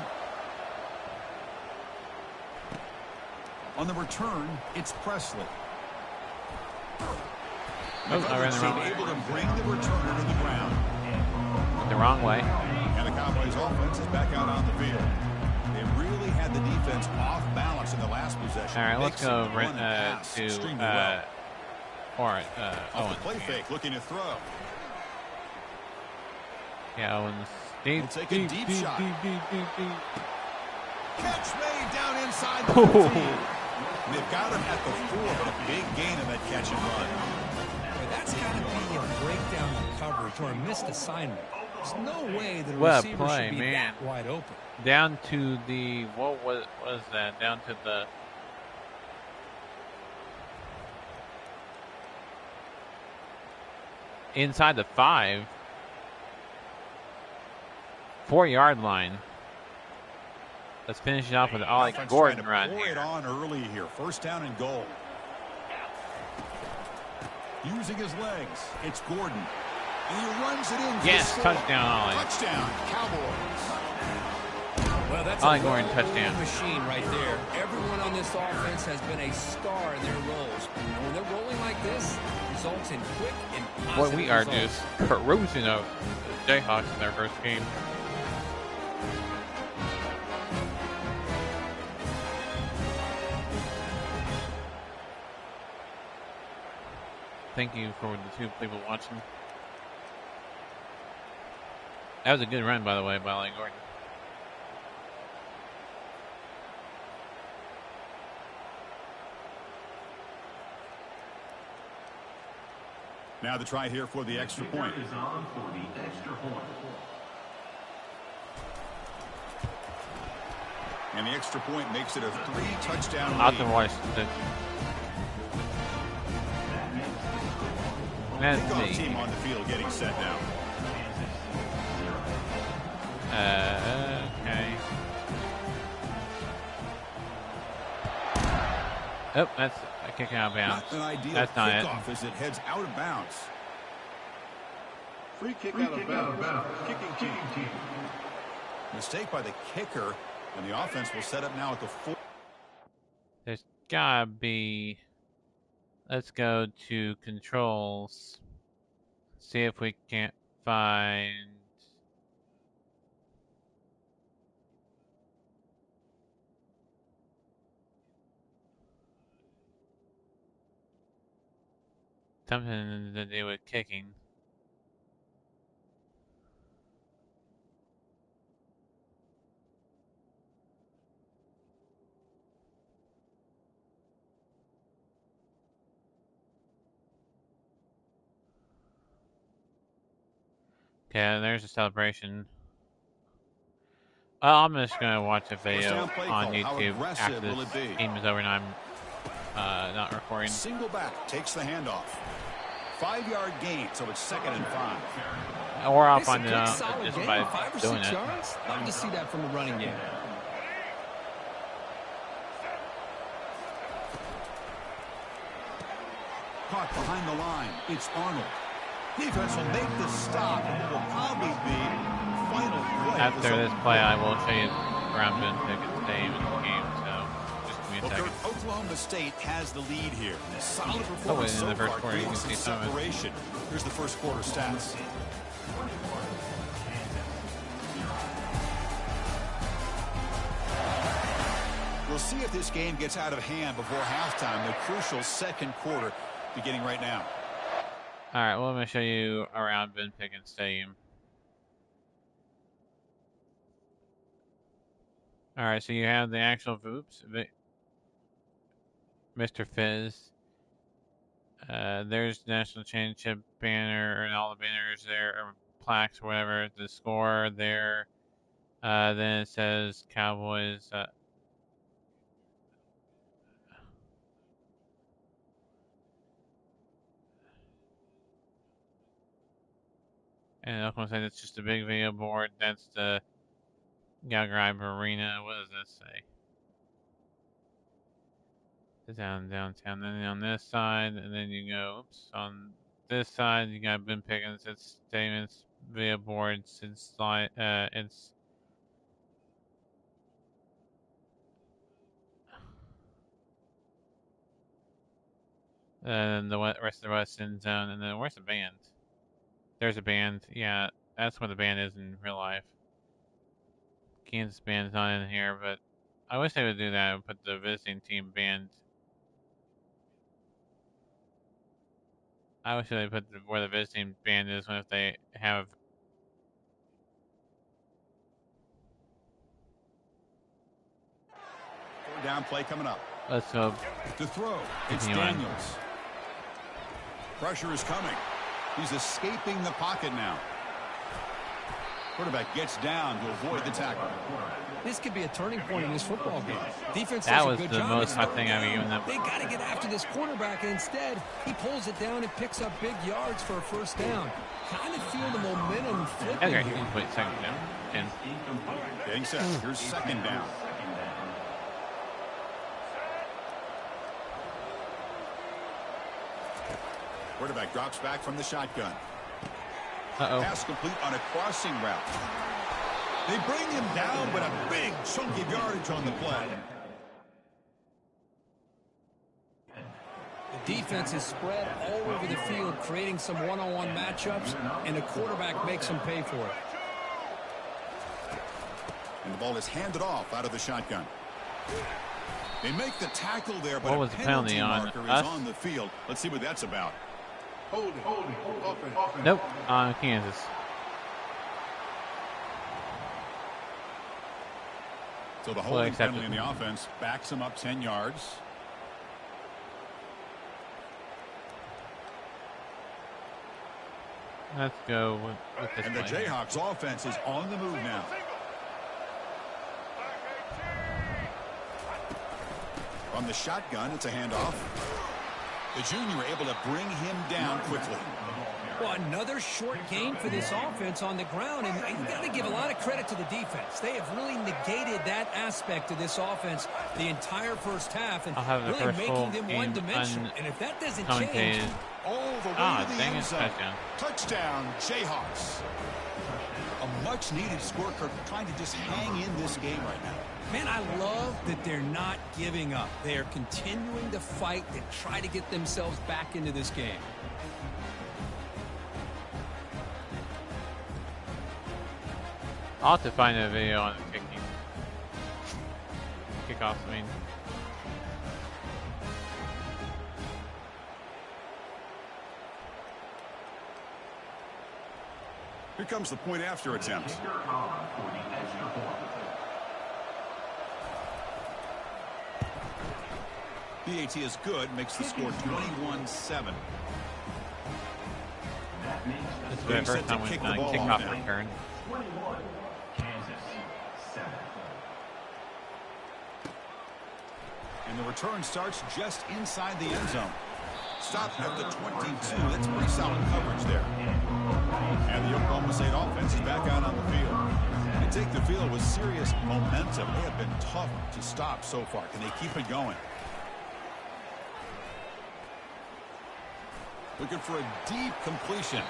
On the return, it's Presley. I ran the wrong way. Able to bring the returner to the ground. The wrong way. And the Cowboys offense is back out on the field. They really had the defense off balance in the last possession. All right, let's go to Owens. Play fake, looking to throw. Yeah, Owens. Deep, take a deep shot. Catch made down inside the 15. And they've got him at the 4, but a big gain in that catch and run. Well, that's got to be a breakdown in coverage or a missed assignment. There's no way that a receiver should be that wide open. Down to the, what was that? Down to the inside the 5. 4-yard line. Let's finish it off with Ollie Gordon run here. It on early here. First down and goal. Using his legs, it's Gordon. And he runs it in. Yes, touchdown, Ollie. Touchdown, Cowboys. Well, that's Ollie a Gordon touchdown machine right there. Everyone on this offense has been a star in their roles. And when they're rolling like this, results in quick and positive what we are results. just perusing of the Jayhawks in their first game. Thank you for the 2 people watching. That was a good run, by the way, by Ollie Gordon. Now the try here for the extra point. And the extra point makes it a 3-touchdown lead. Kickoff team on the field getting set now. Okay. Oh, that's a kick out of bounds. Not an ideal that's not kickoff as it heads out of bounds. Free kick out of bounds. Kicking team. Mistake by the kicker, and the offense will set up now at the 4. There's gotta be. Let's go to controls. See if we can't find. Something to do with kicking. Okay, there's a celebration. Well, I'm just gonna watch a video on YouTube after this game is over and I'm not recording. Single back takes the handoff. 5-yard gain, so it's 2nd and 5. Or I'll find it out just by 5 or 6 doing it. yards. Love to see that from the running game. Caught behind the line. It's Arnold. Defense will make the stop, and it will probably be final play. After this play, I will show you around Ben Pickett's name in the game, so just give me a second. Oklahoma State has the lead here. Solid performance in so the first far, quarter, you creating can see some some of it. separation. Here's the first quarter stats. We'll see if this game gets out of hand before halftime. The crucial second quarter beginning right now. All right, well, I'm going to show you around Ben Pickens Stadium. All right, so you have the actual Voops, Mr. Fizz. There's the national championship banner and all the banners there, or plaques or whatever. The score there. Then it says Cowboys. And Oklahoma State, it's just a big video board. That's the Galgribe Arena. What does this say? Downtown. Then on this side, and then you go, on this side, you got Ben Pickens. It's statements, video boards. It's and the rest of the West End Zone. And then where's the band? There's a band. Yeah, that's where the band is in real life. Kansas band's not in here, but I wish they would do that and put the visiting team band. I wish they put where the visiting band is when if they have. Third down play coming up. Let's go. To throw, it's Daniels. Pressure is coming. He's escaping the pocket now. Quarterback gets down to avoid the tackle. This could be a turning point in this football game. Defense that does was a good the job most hot thing I've ever given them. They got to get after this quarterback, and instead, he pulls it down and picks up big yards for a first down. Kind of feel the momentum flipping Okay, here. wait, second down. 10. Getting set. Here's second down. Quarterback drops back from the shotgun. Pass complete on a crossing route. They bring him down, but a big chunk of yardage on the play. The defense is spread all over the field, creating some one-on-one matchups, and the quarterback makes them pay for it. And the ball is handed off out of the shotgun. They make the tackle there, but what was a the penalty on marker us? is on the field. Let's see what that's about. Nope, on Kansas. So the holding penalty in the offense backs him up 10 yards. Let's go with this And the play. Jayhawks offense is on the move now. From the shotgun, it's a handoff. The junior able to bring him down quickly. Well, another short gain for this offense on the ground, and you got to give a lot of credit to the defense. They have really negated that aspect of this offense the entire first half, and really making them one-dimensional. And if that doesn't change... All the way to the end zone. Touchdown, Jayhawks. A much-needed score, Kirk, trying to just hang in this game right now. Man, I love that they're not giving up. They are continuing to fight to try to get themselves back into this game. I'll have to find a video on the kickoffs, I mean. Here comes the point after attempt. PAT is good, makes the score 21-7. This is the first time we've done a kickoff return. And the return starts just inside the end zone. Stop at the 22. That's pretty solid coverage there. And the Oklahoma State offense is back out on the field. They take the field with serious momentum. They have been tough to stop so far. Can they keep it going? Looking for a deep completion.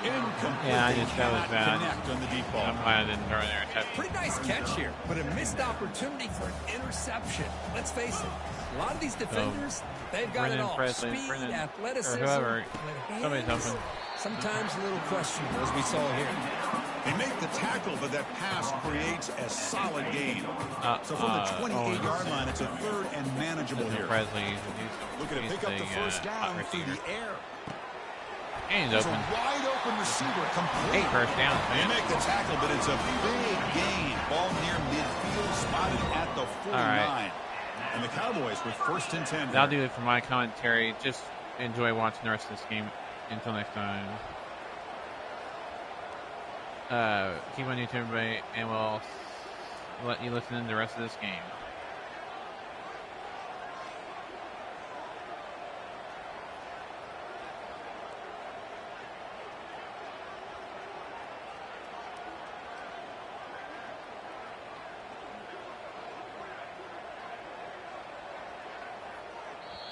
Incomplete. Yeah, that was bad. Connect on the deep ball. I'm glad I didn't throw an interception. Pretty nice catch here, but a missed opportunity for an interception. Let's face it, a lot of these defenders, they've got it all. Speed, athleticism, somebody's open. Sometimes a little questionable, as we saw here. They make the tackle, but that pass creates a solid gain. So from the 28-yard line, it's a third and manageable here. Looking to pick up the first down through the air. And he's open. A wide open receiver, complete. 8 first downs, man. They make the tackle, but it's a big gain. Ball near midfield, spotted at the 49. Right. And the Cowboys with first and 10. That'll do it for my commentary. Just enjoy watching the rest of this game. Until next time. Keep on YouTube, everybody, and we'll let you listen to the rest of this game.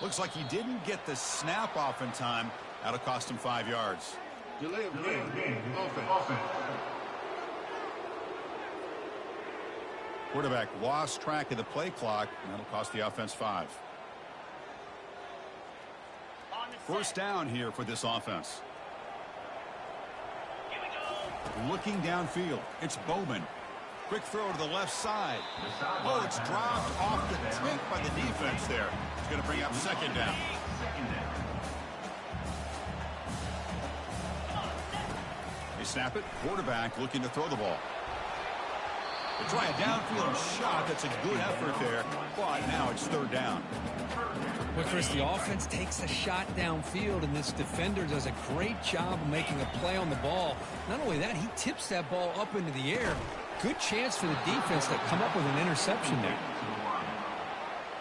Looks like he didn't get the snap off in time. That'll cost him 5 yards. Delay of game. Offense. Quarterback lost track of the play clock, and that'll cost the offense 5. First down here for this offense. Looking downfield, it's Bowman. Quick throw to the left side. Oh, it's dropped off the tip by the defense there. It's going to bring up second down. They snap it. Quarterback looking to throw the ball. They try a downfield shot. That's a good effort there. But now it's third down. Well, Chris, the offense takes a shot downfield, and this defender does a great job of making a play on the ball. Not only that, he tips that ball up into the air. Good chance for the defense to come up with an interception there.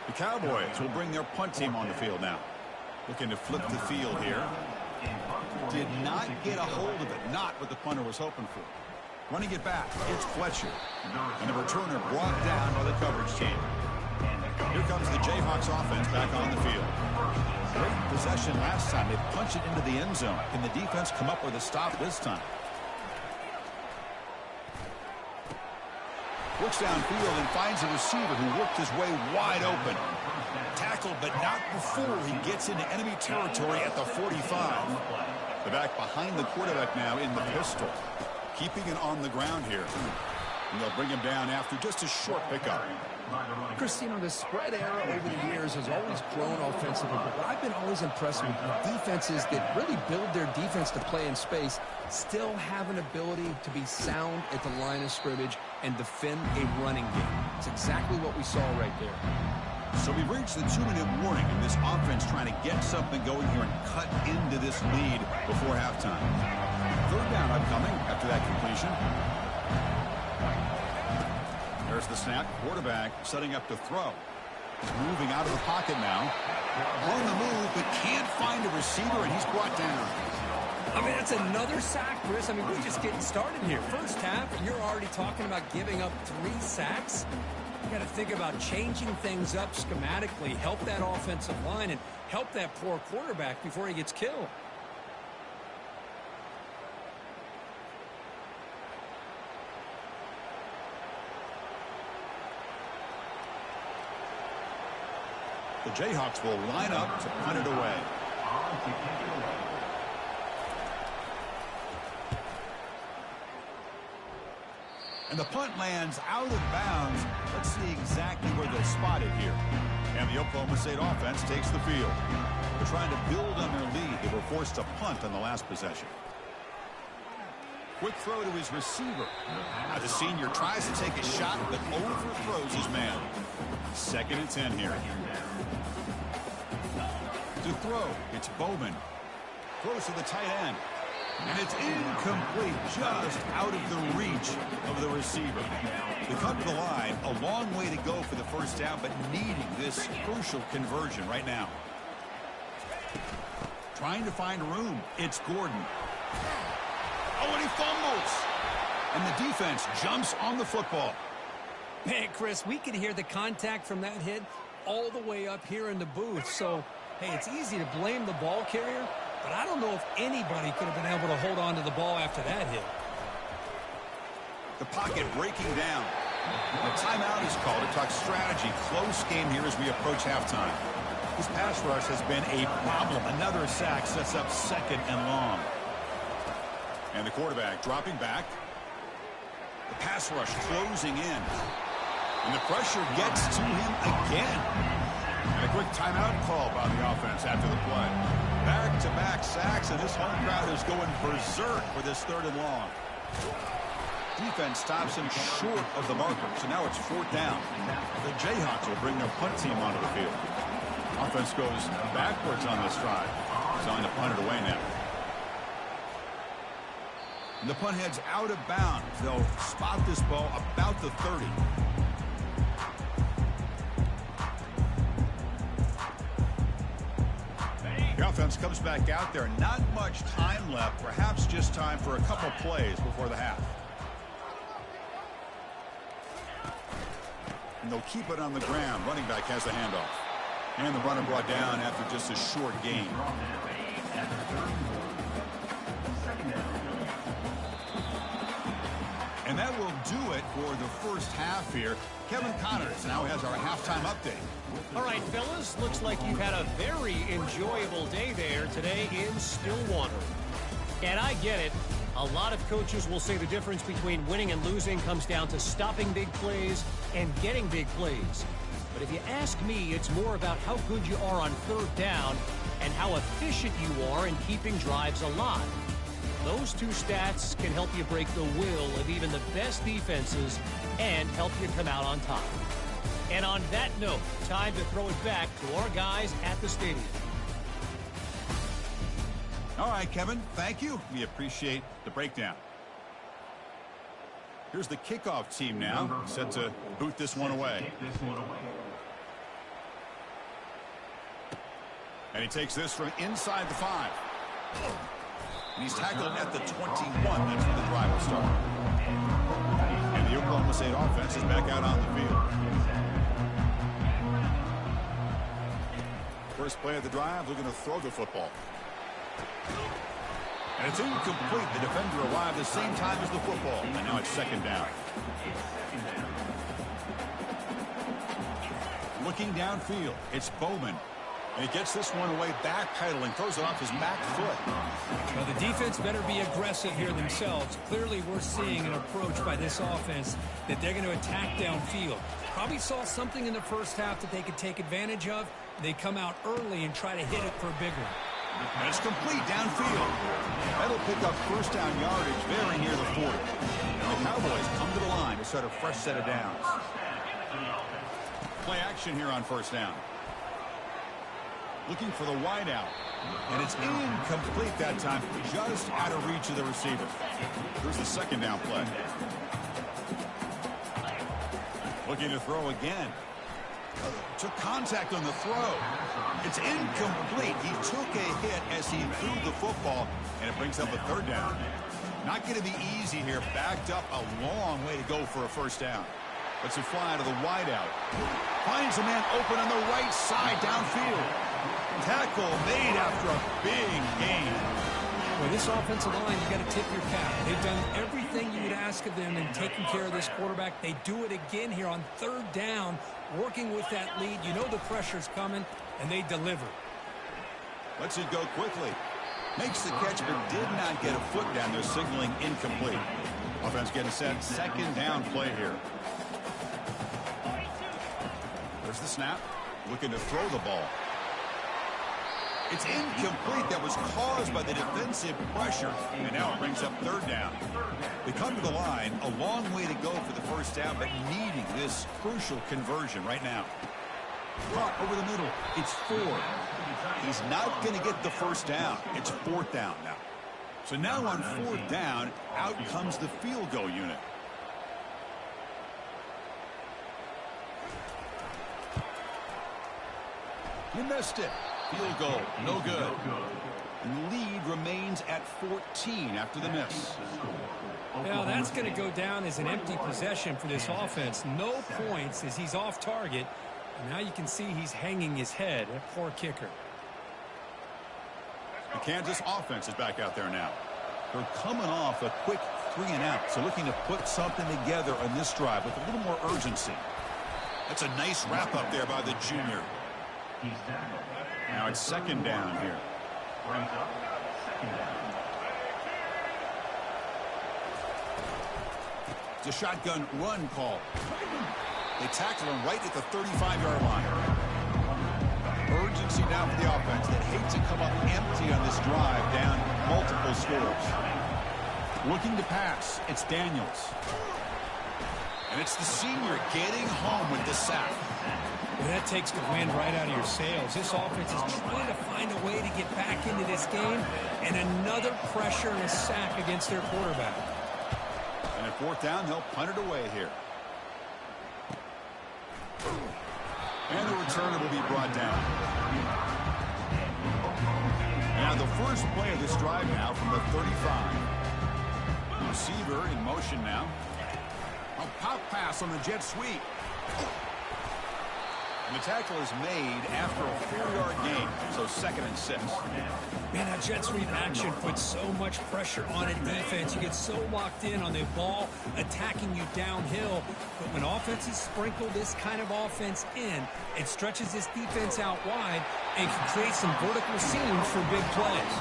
The Cowboys will bring their punt team on the field now. Looking to flip the field here. Did not get a hold of it. Not what the punter was hoping for. Running it back, it's Fletcher. And the returner brought down by the coverage team. Here comes the Jayhawks offense back on the field. Great possession last time. They punch it into the end zone. Can the defense come up with a stop this time? Looks downfield and finds a receiver who worked his way wide open. Tackled, but not before he gets into enemy territory at the 45. The back behind the quarterback now in the pistol. Keeping it on the ground here. And they'll bring him down after just a short pickup. Chris, you know, the spread era over the years has always grown offensively, but I've been always impressed with defenses that really build their defense to play in space, still have an ability to be sound at the line of scrimmage and defend a running game. It's exactly what we saw right there. So we've reached the 2-minute warning, and this offense trying to get something going here and cut into this lead before halftime. Third down upcoming after that completion. There's the snap. Quarterback setting up to throw. He's moving out of the pocket now. On the move, but can't find a receiver, and he's brought down. I mean, that's another sack, Chris. I mean, we're just getting started here. First half, and you're already talking about giving up 3 sacks. You got to think about changing things up schematically, help that offensive line, and help that poor quarterback before he gets killed. The Jayhawks will line up to punt it away. And the punt lands out of bounds. Let's see exactly where they'll spot it here. And the Oklahoma State offense takes the field. They're trying to build on their lead. They were forced to punt on the last possession. Quick throw to his receiver. Now the senior tries to take a shot, but overthrows his man. 2nd and 10 here. To throw, it's Bowman. Throws to the tight end. And it's incomplete, just out of the reach of the receiver. They come to the line, a long way to go for the first down, but needing this crucial conversion right now. Trying to find room, it's Gordon. Oh, and he fumbles. And the defense jumps on the football. Man, Chris, we can hear the contact from that hit all the way up here in the booth. So, hey, it's easy to blame the ball carrier, but I don't know if anybody could have been able to hold on to the ball after that hit. The pocket breaking down. A timeout is called to talk strategy. Close game here as we approach halftime. This pass rush has been a problem. Another sack sets up 2nd and long. And the quarterback dropping back. The pass rush closing in. And the pressure gets to him again. And a quick timeout call by the offense after the play. Back-to-back sacks, and this home crowd is going berserk for this 3rd and long. Defense stops him short of the marker, so now it's 4th down. The Jayhawks will bring their punt team onto the field. Offense goes backwards on this drive. It's on to punt it away now. And the punt heads out of bounds. They'll spot this ball about the 30. The offense comes back out there. Not much time left. Perhaps just time for a couple plays before the half. And they'll keep it on the ground. Running back has the handoff. And the runner brought down after just a short gain. And that will do it for the first half here. Kevin Connors now has our halftime update. All right, fellas, looks like you've had a very enjoyable day there today in Stillwater. And I get it. A lot of coaches will say the difference between winning and losing comes down to stopping big plays and getting big plays. But if you ask me, it's more about how good you are on 3rd down and how efficient you are in keeping drives alive. Those 2 stats can help you break the will of even the best defenses and help you come out on top. And on that note, time to throw it back to our guys at the stadium. All right, Kevin, thank you. We appreciate the breakdown. Here's the kickoff team now, set to boot this one away. And he takes this from inside the 5. And he's tackled at the 21. That's where the drive will start. And the Oklahoma State offense is back out on the field. First play of the drive, looking to throw the football. And it's incomplete. The defender arrived the same time as the football. And now it's 2nd down. Looking downfield, it's Bowman. And he gets this one away, backpedaling, throws it off his back foot. Well, the defense better be aggressive here themselves. Clearly, we're seeing an approach by this offense that they're going to attack downfield. Probably saw something in the first half that they could take advantage of. They come out early and try to hit it for a big one. And it's complete downfield. That'll pick up first down yardage very near the 40. And the Cowboys come to the line to start a fresh set of downs. Play action here on first down. Looking for the wideout. And it's incomplete that time. Just out of reach of the receiver. Here's the 2nd down play. Looking to throw again. Took contact on the throw. It's incomplete. He took a hit as he threw the football, and it brings up a third down. Not going to be easy here. Backed up a long way to go for a first down. Lets it fly to the wideout. Finds a man open on the right side downfield. Tackle made after a big gain. Well, this offensive line, you got to tip your cap. They've done everything you would ask of them in taking care of this quarterback. They do it again here on third down, working with that lead. You know the pressure's coming, and they deliver. Lets it go quickly. Makes the catch, but did not get a foot down there, signaling incomplete. Offense getting set. Second down play here. There's the snap. Looking to throw the ball. It's incomplete. That was caused by the defensive pressure. And now it brings up third down. They come to the line. A long way to go for the first down, but needing this crucial conversion right now. Caught over the middle. It's 4. He's not going to get the first down. It's fourth down now. So now on fourth down, out comes the field goal unit. You missed it. Field goal, no good. And the lead remains at 14 after the miss. Well, that's going to go down as an empty possession for this offense. No points as he's off target. And now you can see he's hanging his head. A poor kicker. The Kansas offense is back out there now. They're coming off a quick 3-and-out. So looking to put something together on this drive with a little more urgency. That's a nice wrap up there by the junior. Now it's second down here. It's a shotgun run call. They tackle him right at the 35-yard line. Urgency now for the offense that hates to come up empty on this drive down multiple scores. Looking to pass. It's Daniels. And it's the senior getting home with the sack. Well, that takes the wind right out of your sails. This offense is trying to find a way to get back into this game, and another pressure and a sack against their quarterback. And at fourth down, they'll punt it away here. And the returner will be brought down. Now the first play of this drive now from the 35. Receiver in motion now. A pop pass on the jet sweep. And the tackle is made after a 4-yard gain, so 2nd and 6. Man, that jet sweep action puts so much pressure on a defense. You get so locked in on the ball attacking you downhill. But when offenses sprinkle this kind of offense in, it stretches this defense out wide and can create some vertical seams for big plays.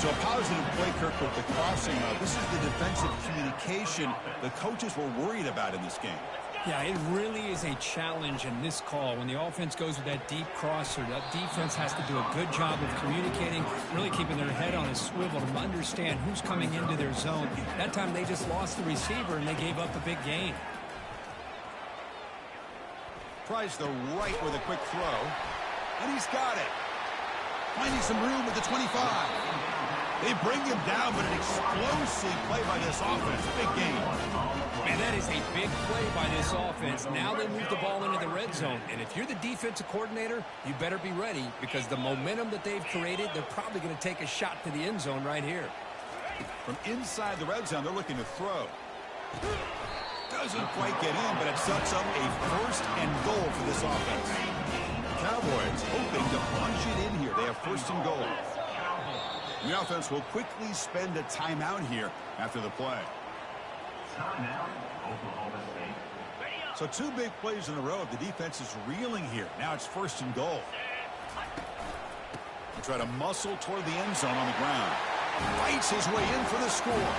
So a positive play, Kirk, with the crossing. This is the defensive communication the coaches were worried about in this game. Yeah, it really is a challenge in this call. When the offense goes with that deep crosser, that defense has to do a good job of communicating, really keeping their head on a swivel to understand who's coming into their zone. That time they just lost the receiver and they gave up a big gain. Tries the right with a quick throw, and he's got it. Finding some room with the 25. They bring him down, but an explosive play by this offense. Big game. Man, that is a big play by this offense. Now they move the ball into the red zone. And if you're the defensive coordinator, you better be ready because the momentum that they've created, they're probably going to take a shot to the end zone right here. From inside the red zone, they're looking to throw. Doesn't quite get in, but it sets up a 1st and goal for this offense. The Cowboys hoping to punch it in here. They have 1st and goal. The offense will quickly spend a timeout here after the play. So 2 big plays in a row. The defense is reeling here. Now it's 1st and goal. They try to muscle toward the end zone on the ground. Fights his way in for the score.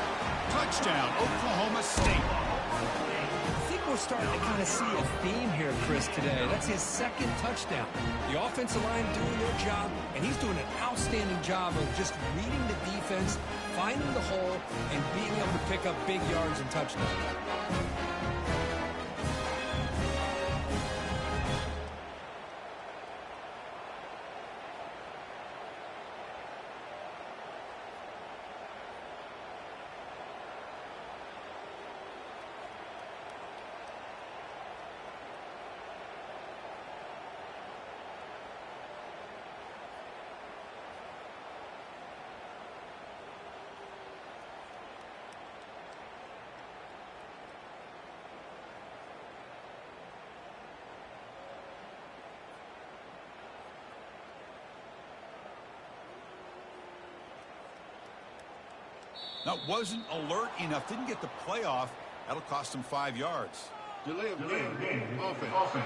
Touchdown, Oklahoma State. I think we're starting to kind of see a theme here, Chris, today. That's his 2nd touchdown. The offensive line doing their job, and he's doing an outstanding job of just reading the defense, finding the hole, and being able to pick up big yards and touchdowns. Now, wasn't alert enough, didn't get the playoff. That'll cost him 5 yards. Delay of game. Offense.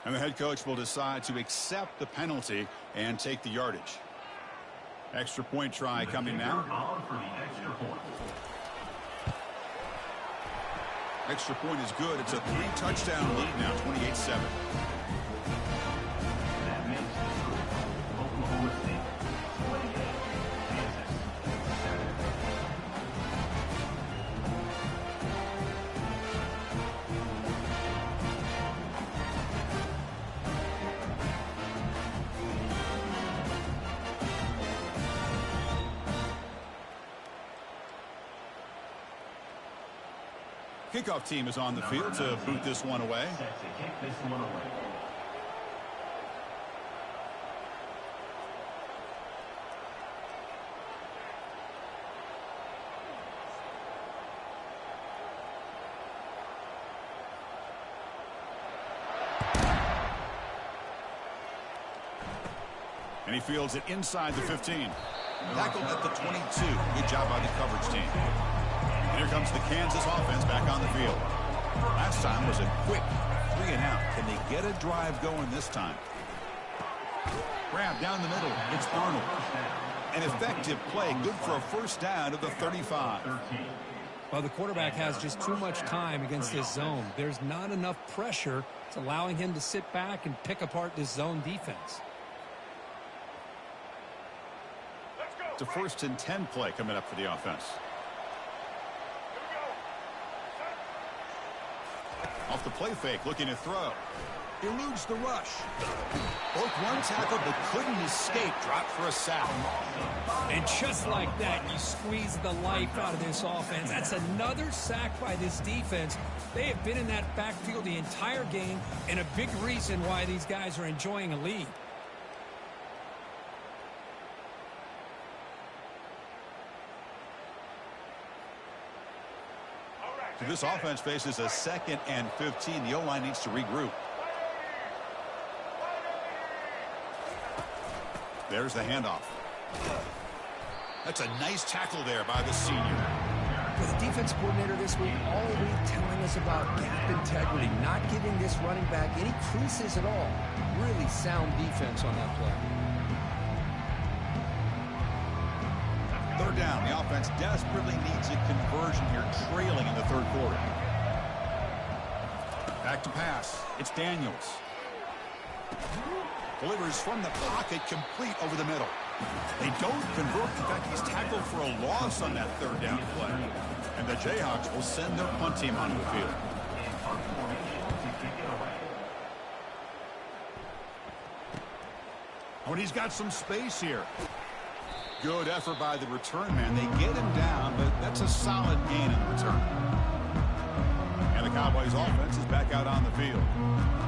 And the head coach will decide to accept the penalty and take the yardage. Extra point try coming now. Extra point is good. It's a 3-touchdown lead now, 28-7. Kickoff team is on the field to boot this one away. And he fields it inside the 15. Tackled at the 22. Good job by the coverage team. And here comes the Kansas offense back on the field. Last time was a quick 3-and-out. Can they get a drive going this time? Grab down the middle. It's Arnold. An effective play. Good for a first down of the 35. Well, the quarterback has just too much time against this zone. There's not enough pressure. It's allowing him to sit back and pick apart this zone defense. It's a 1st and 10 play coming up for the offense. Off the play fake, looking to throw. Eludes the rush. Broke one tackle, but couldn't escape. Dropped for a sack. And just like that, you squeeze the life out of this offense. That's another sack by this defense. They have been in that backfield the entire game, and a big reason why these guys are enjoying a lead. This offense faces a 2nd and 15. The O-line needs to regroup. There's the handoff. That's a nice tackle there by the senior. With the defense coordinator this week all week telling us about gap integrity, not giving this running back any creases at all. Really sound defense on that play. 3rd down. The offense desperately needs a conversion here, trailing in the 3rd quarter. Back to pass. It's Daniels. Delivers from the pocket, complete over the middle. They don't convert. In fact, he's tackled for a loss on that 3rd down play. And the Jayhawks will send their punt team onto the field. Oh, and he's got some space here. Good effort by the return man. They get him down, but that's a solid gain in the return. And the Cowboys offense is back out on the field.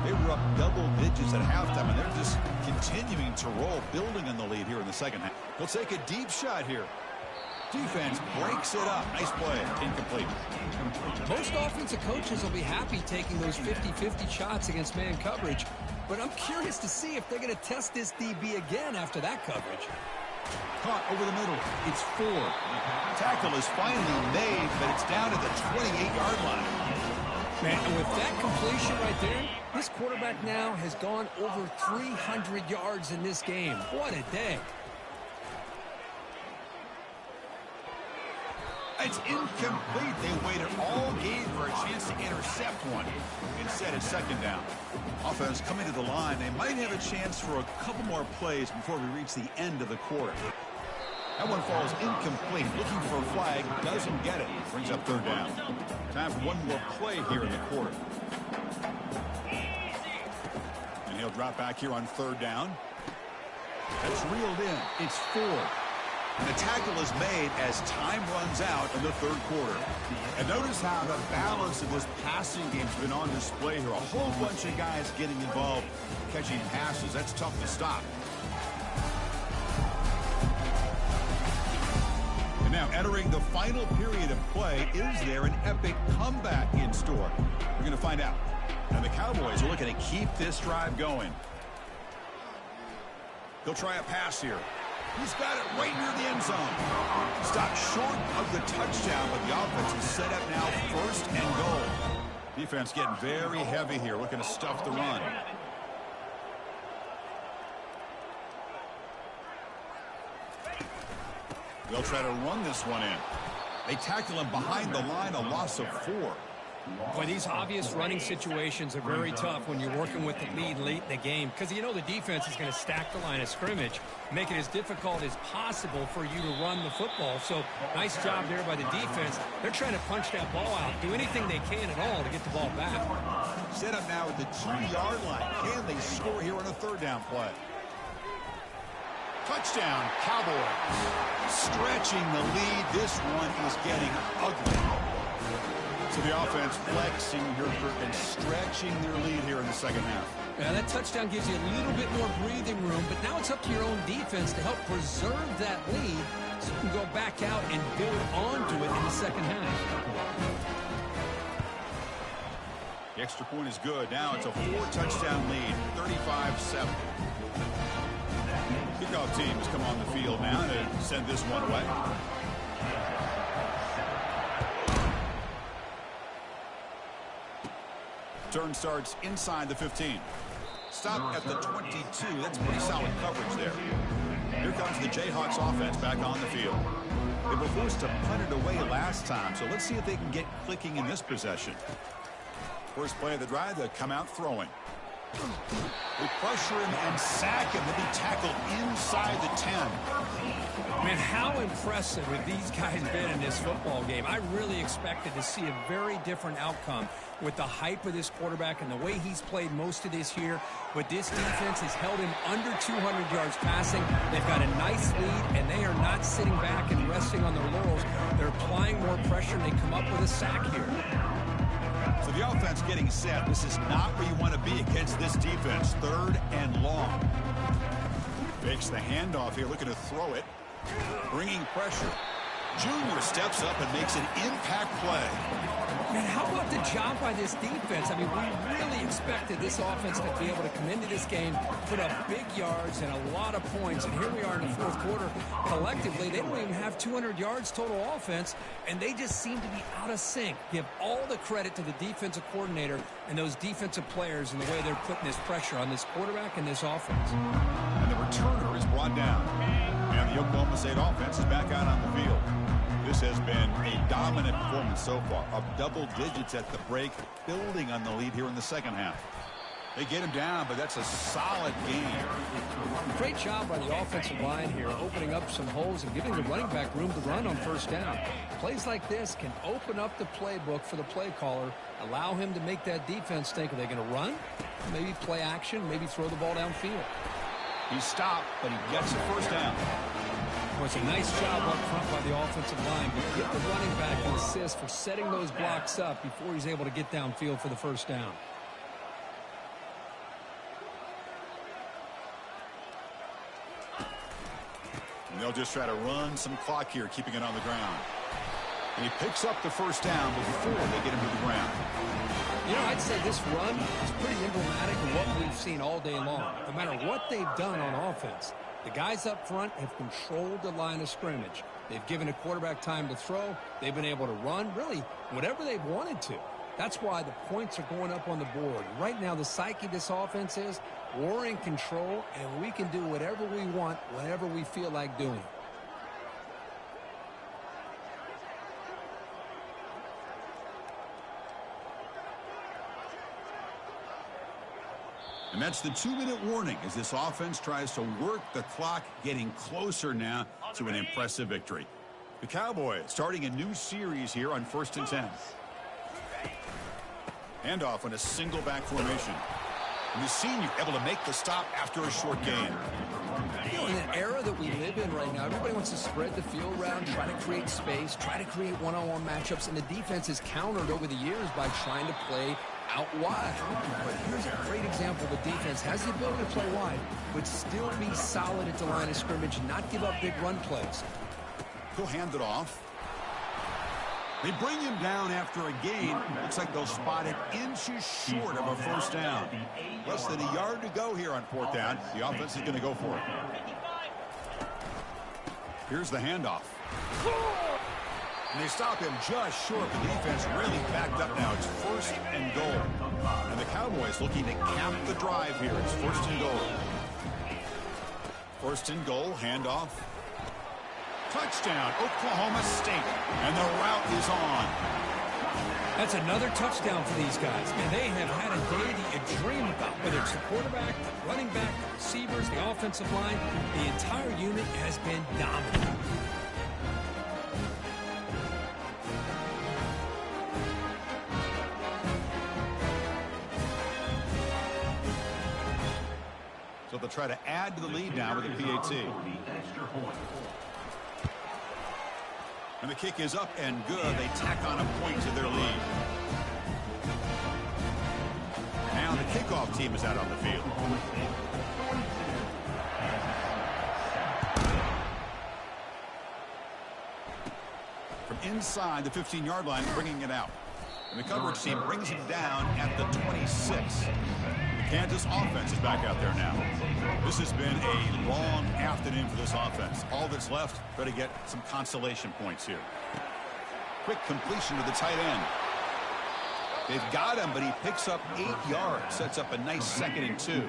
They were up double digits at halftime, and they're just continuing to roll, building on the lead here in the 2nd half. They'll take a deep shot here. Defense breaks it up. Nice play. Incomplete. Most offensive coaches will be happy taking those 50-50 shots against man coverage, but I'm curious to see if they're going to test this DB again after that coverage. Caught over the middle. It's 4. Tackle is finally made, but it's down to the 28-yard line. Man, and with that completion right there, this quarterback now has gone over 300 yards in this game. What a day. It's incomplete. They waited all game for a chance to intercept one. Instead, it's 2nd down. Offense coming to the line. They might have a chance for a couple more plays before we reach the end of the quarter. That one falls incomplete. Looking for a flag. Doesn't get it. Brings up 3rd down. Time for one more play here in the quarter. And he'll drop back here on 3rd down. That's reeled in. It's 4. And the tackle is made as time runs out in the 3rd quarter. And notice how the balance of this passing game has been on display here. A whole bunch of guys getting involved catching passes. That's tough to stop. And now entering the final period of play, is there an epic comeback in store? We're going to find out. And the Cowboys are looking to keep this drive going. They'll try a pass here. He's got it right near the end zone. Stopped short of the touchdown, but the offense is set up now 1st and goal. Defense getting very heavy here, looking to stuff the run. They'll try to run this one in. They tackle him behind the line, a loss of 4. Boy, these obvious running situations are very tough when you're working with the lead late in the game because you know the defense is going to stack the line of scrimmage, make it as difficult as possible for you to run the football. So nice job there by the defense. They're trying to punch that ball out, do anything they can at all to get the ball back. Set up now at the 2-yard line. Can they score here on a 3rd down play? Touchdown, Cowboys. Stretching the lead. This one is getting ugly. So the offense flexing here and stretching their lead here in the 2nd half. Yeah, that touchdown gives you a little bit more breathing room, but now it's up to your own defense to help preserve that lead so you can go back out and build onto it in the 2nd half. The extra point is good. Now it's a 4-touchdown lead, 35-7. Kickoff teams come on the field now to send this one away. Turn starts inside the 15. Stop at the 22. That's pretty solid coverage there. Here comes the Jayhawks offense back on the field. They were forced to punt it away last time, so let's see if they can get clicking in this possession. First play of the drive, they come out throwing. They pressure him and sack him. They'll be tackled inside the 10. Man, how impressive have these guys been in this football game? I really expected to see a very different outcome with the hype of this quarterback and the way he's played most of this year. But this defense has held him under 200 yards passing. They've got a nice lead, and they are not sitting back and resting on their laurels. They're applying more pressure, and they come up with a sack here. So the offense getting set. This is not where you want to be against this defense. 3rd and long. Fakes the handoff here, looking to throw it. Bringing pressure. Junior steps up and makes an impact play. Man, how about the job by this defense? I mean, we really expected this offense to be able to come into this game, put up big yards and a lot of points. And here we are in the 4th quarter. Collectively, they don't even have 200 yards total offense, and they just seem to be out of sync. Give all the credit to the defensive coordinator and those defensive players and the way they're putting this pressure on this quarterback and this offense. And the returner is brought down. And the Oklahoma State offense is back out on the field. This has been a dominant performance so far, up double digits at the break, building on the lead here in the 2nd half. They get him down, but that's a solid game. Great job by the offensive line here, opening up some holes and giving the running back room to run on 1st down. Plays like this can open up the playbook for the play caller, allow him to make that defense think, are they going to run? Maybe play action, maybe throw the ball downfield. He stopped, but he gets a 1st down. Well, it's a nice job up front by the offensive line, but give the running back an assist for setting those blocks up before he's able to get downfield for the 1st down. And they'll just try to run some clock here, keeping it on the ground. And he picks up the 1st down before they get him to the ground. You know, I'd say this run is pretty emblematic of what we've seen all day long. No matter what they've done on offense, the guys up front have controlled the line of scrimmage. They've given a quarterback time to throw. They've been able to run, really, whatever they've wanted to. That's why the points are going up on the board. Right now, the psyche of this offense is we're in control, and we can do whatever we want whenever we feel like doing it. And that's the 2-minute warning as this offense tries to work the clock, getting closer now to an impressive victory. The Cowboys starting a new series here on 1st and 10. Handoff on a single back formation. And the senior able to make the stop after a short gain. You know, in an era that we live in right now, everybody wants to spread the field around, try to create space, try to create one-on-one matchups, and the defense is countered over the years by trying to play out wide. But here's a great example of a defense has the ability to play wide, but still be solid at the line of scrimmage, not give up big run plays. He'll hand it off. They bring him down after a gain. Looks like they'll spot it inches short of a 1st down. Less than a yard to go here on 4th down. The offense is going to go for it. Here's the handoff. And they stop him just short. The defense really backed up now. It's 1st and goal. And the Cowboys looking to cap the drive here. It's 1st and goal. 1st and goal, handoff. Touchdown, Oklahoma State. And the route is on. That's another touchdown for these guys. And they have had a day that you dream about. Whether it's the quarterback, the running back, the receivers, the offensive line, the entire unit has been dominant. So they'll try to add to the lead now with a PAT. And the kick is up and good. They tack on a point to their lead. Now the kickoff team is out on the field. From inside the 15-yard line, bringing it out. And the coverage team brings him down at the 26. The Kansas offense is back out there now. This has been a long afternoon for this offense. All that's left, try to get some consolation points here. Quick completion to the tight end. They've got him, but he picks up 8 yards. Sets up a nice 2nd and 2.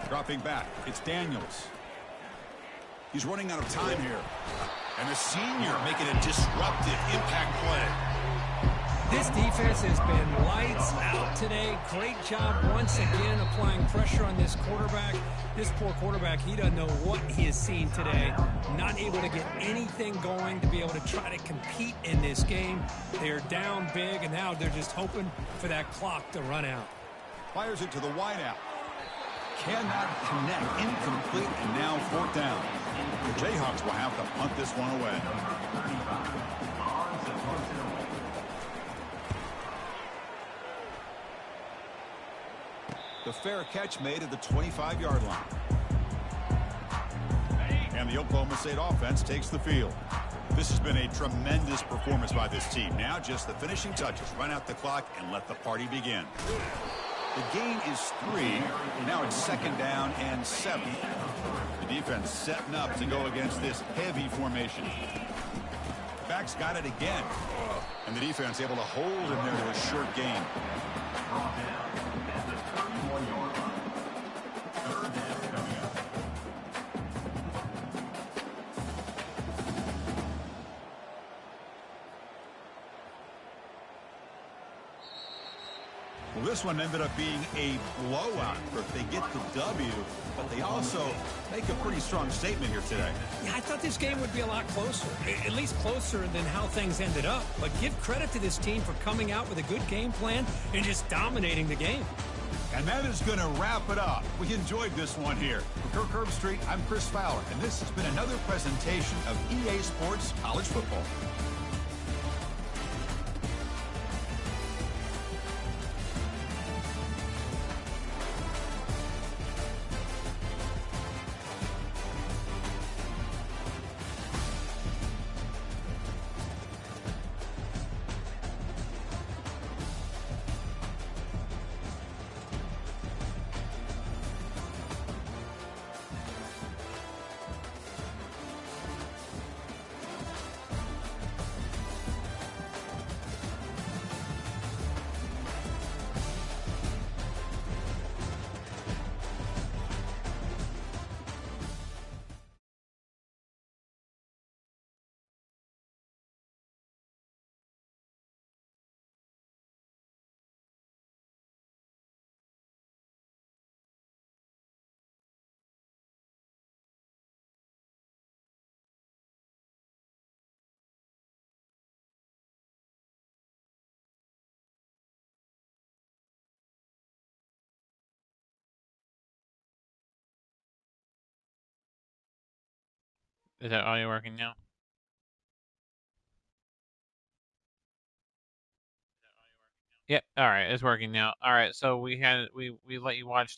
Dropping back, it's Daniels. He's running out of time here. And the senior making a disruptive impact play. This defense has been lights out today. Great job once again applying pressure on this quarterback. This poor quarterback, he doesn't know what he has seen today. Not able to get anything going to be able to try to compete in this game. They're down big, and now they're just hoping for that clock to run out. Fires it to the wideout. Cannot connect. Incomplete, and now 4th down. The Jayhawks will have to punt this one away. The fair catch made at the 25-yard line. And the Oklahoma State offense takes the field. This has been a tremendous performance by this team. Now just the finishing touches. Run out the clock and let the party begin. The gain is 3. Now it's 2nd down and 7. The defense setting up to go against this heavy formation. Back's got it again. And the defense able to hold him there to a short gain. Well, this one ended up being a blowout. They get the W, but they also make a pretty strong statement here today. Yeah, I thought this game would be a lot closer, at least closer than how things ended up. But give credit to this team for coming out with a good game plan and just dominating the game. And that is going to wrap it up. We enjoyed this one here. For Kirk Herbstreit, I'm Chris Fowler, and this has been another presentation of EA Sports College Football. Is that audio working now? Yep. All right, it's working now. All right, so we let you watch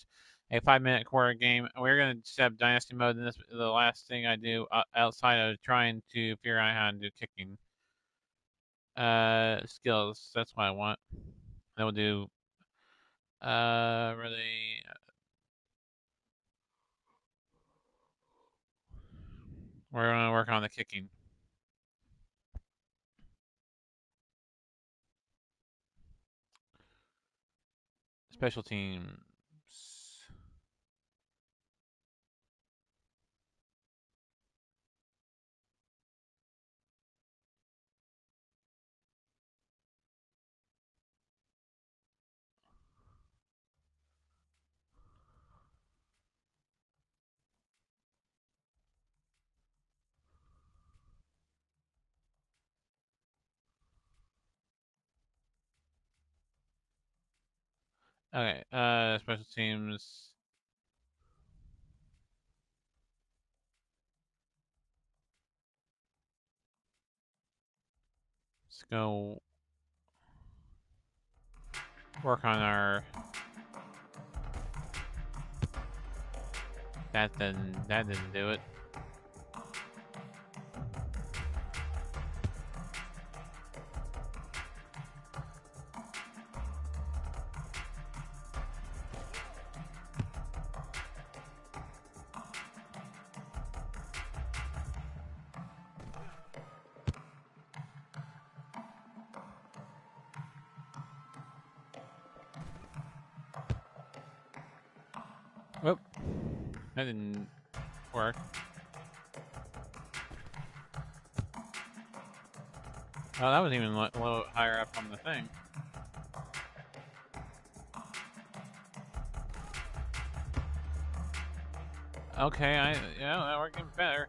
a 5-minute quarter game. We're gonna set up dynasty mode, and this is the last thing I do outside of trying to figure out how to do kicking. Skills. That's what I want. Then we'll do really We're gonna work on the kicking. Special teams. Okay, special teams. Let's go work on our. That didn't do it. Whoop. That didn't work. Oh, that was even a little higher up on the thing. Okay, yeah, we're getting better.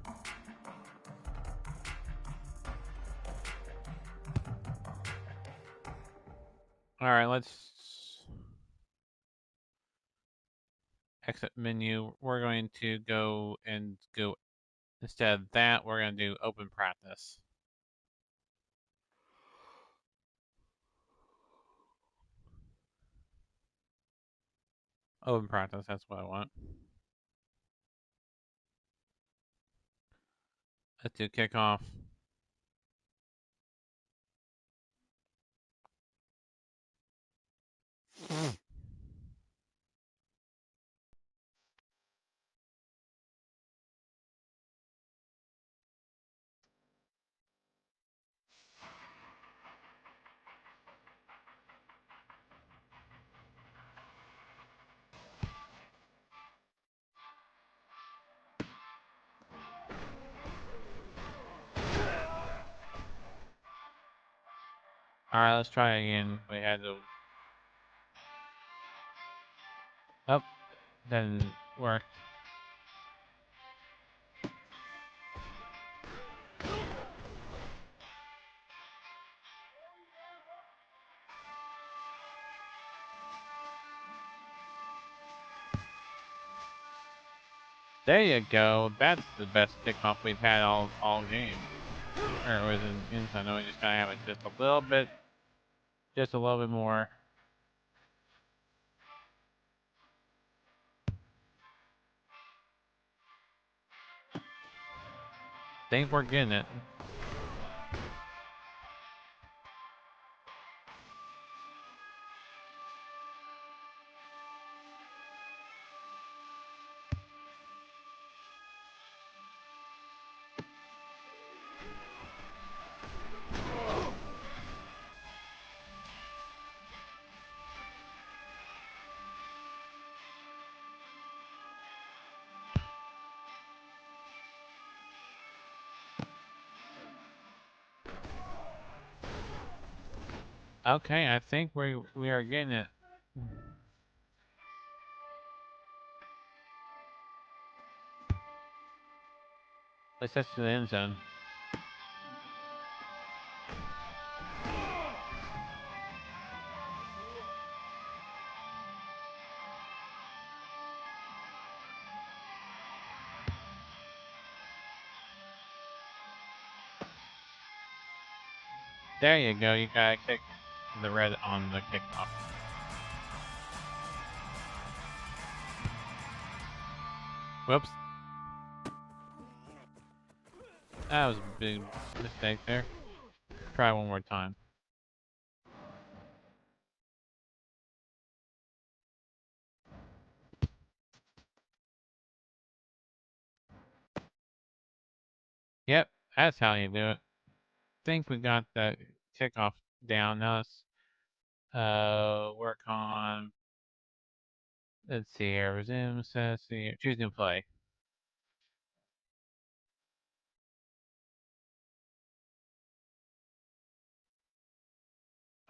All right, let's exit menu. We're going to go instead of that. We're going to do open practice. Open practice. That's what I want. Let's do kickoff. All right, let's try again. We had to. Oh, didn't work. There you go. That's the best kickoff we've had all game. Or was it inside? I know we just gotta have it just a little bit, just a little bit more. Think we're getting it. Okay, I think we are getting it. Let's touch to the end zone. There you go. You gotta kick the red on the kickoff. Whoops. That was a big mistake there. Try one more time. Yep, that's how you do it. Think we got the kickoff down. Now let's work on. Let's see here. Resume. Let's see here. Choose new play.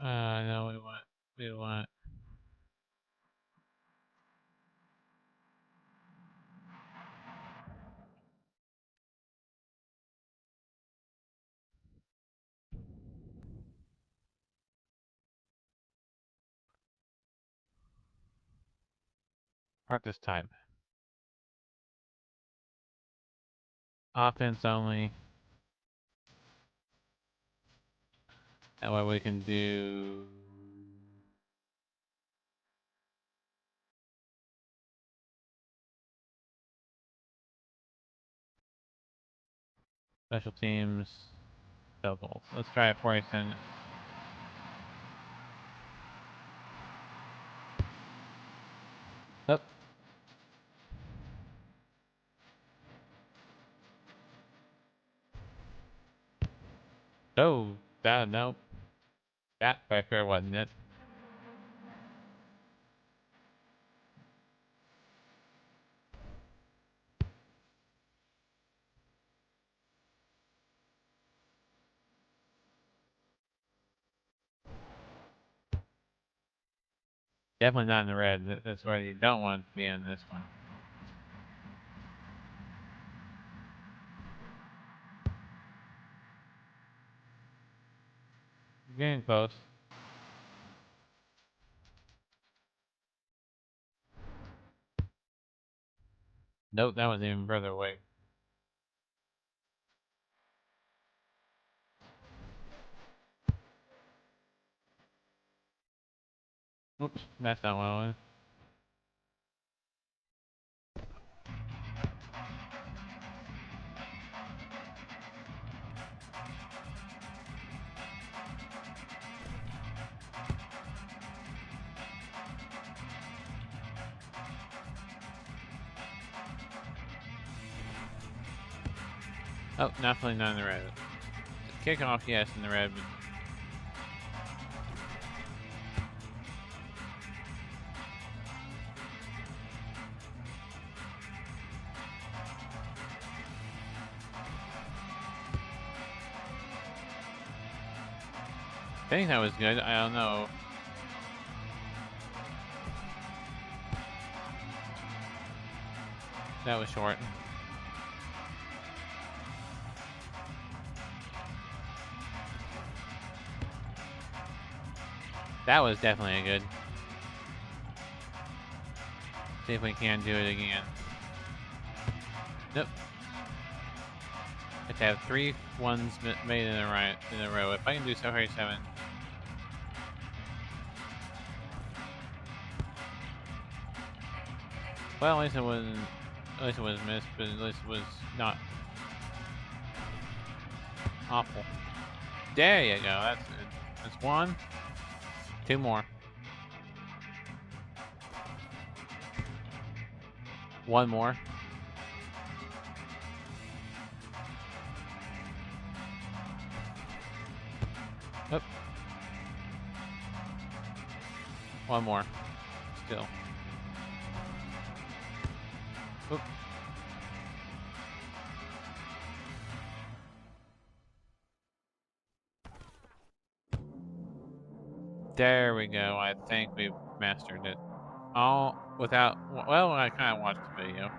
No, we want practice type. Offense only. That way we can do special teams, field goals. Let's try it for you, then. Up. Oh, that no. That by fair wasn't it? Definitely not in the red. That's where you don't want to be in this one. Getting close. Nope, that was even further away. Oops, that's not what I wanted. Oh, definitely not in the red. Kickoff, yes, in the red, but I think that was good. I don't know. That was short. That was definitely a good. See if we can do it again. Nope. Have to have 3 ones made in a row. If I can do 7. Well, at least it wasn't. At least it was missed, but at least it was not awful. There you go. That's it. That's 1. 2 more. 1 more. Oop. 1 more. Still. Oop. There we go. I think we've mastered it. All without. Well, I kind of watched the video.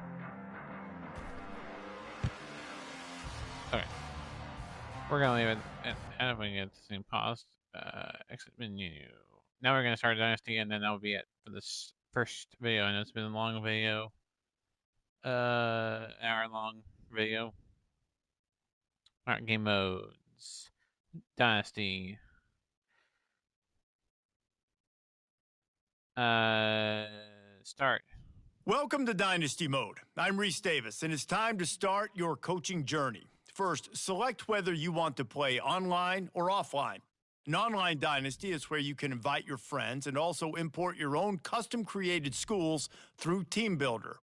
Okay. We're gonna leave it. And if we can get this thing paused, exit menu. Now we're gonna start Dynasty, and then that'll be it for this first video. And it's been a long video, hour-long video. All right, game modes, Dynasty. Start. Welcome to Dynasty Mode. I'm Reese Davis, and it's time to start your coaching journey. First, select whether you want to play online or offline. An online Dynasty is where you can invite your friends and also import your own custom-created schools through Team Builder.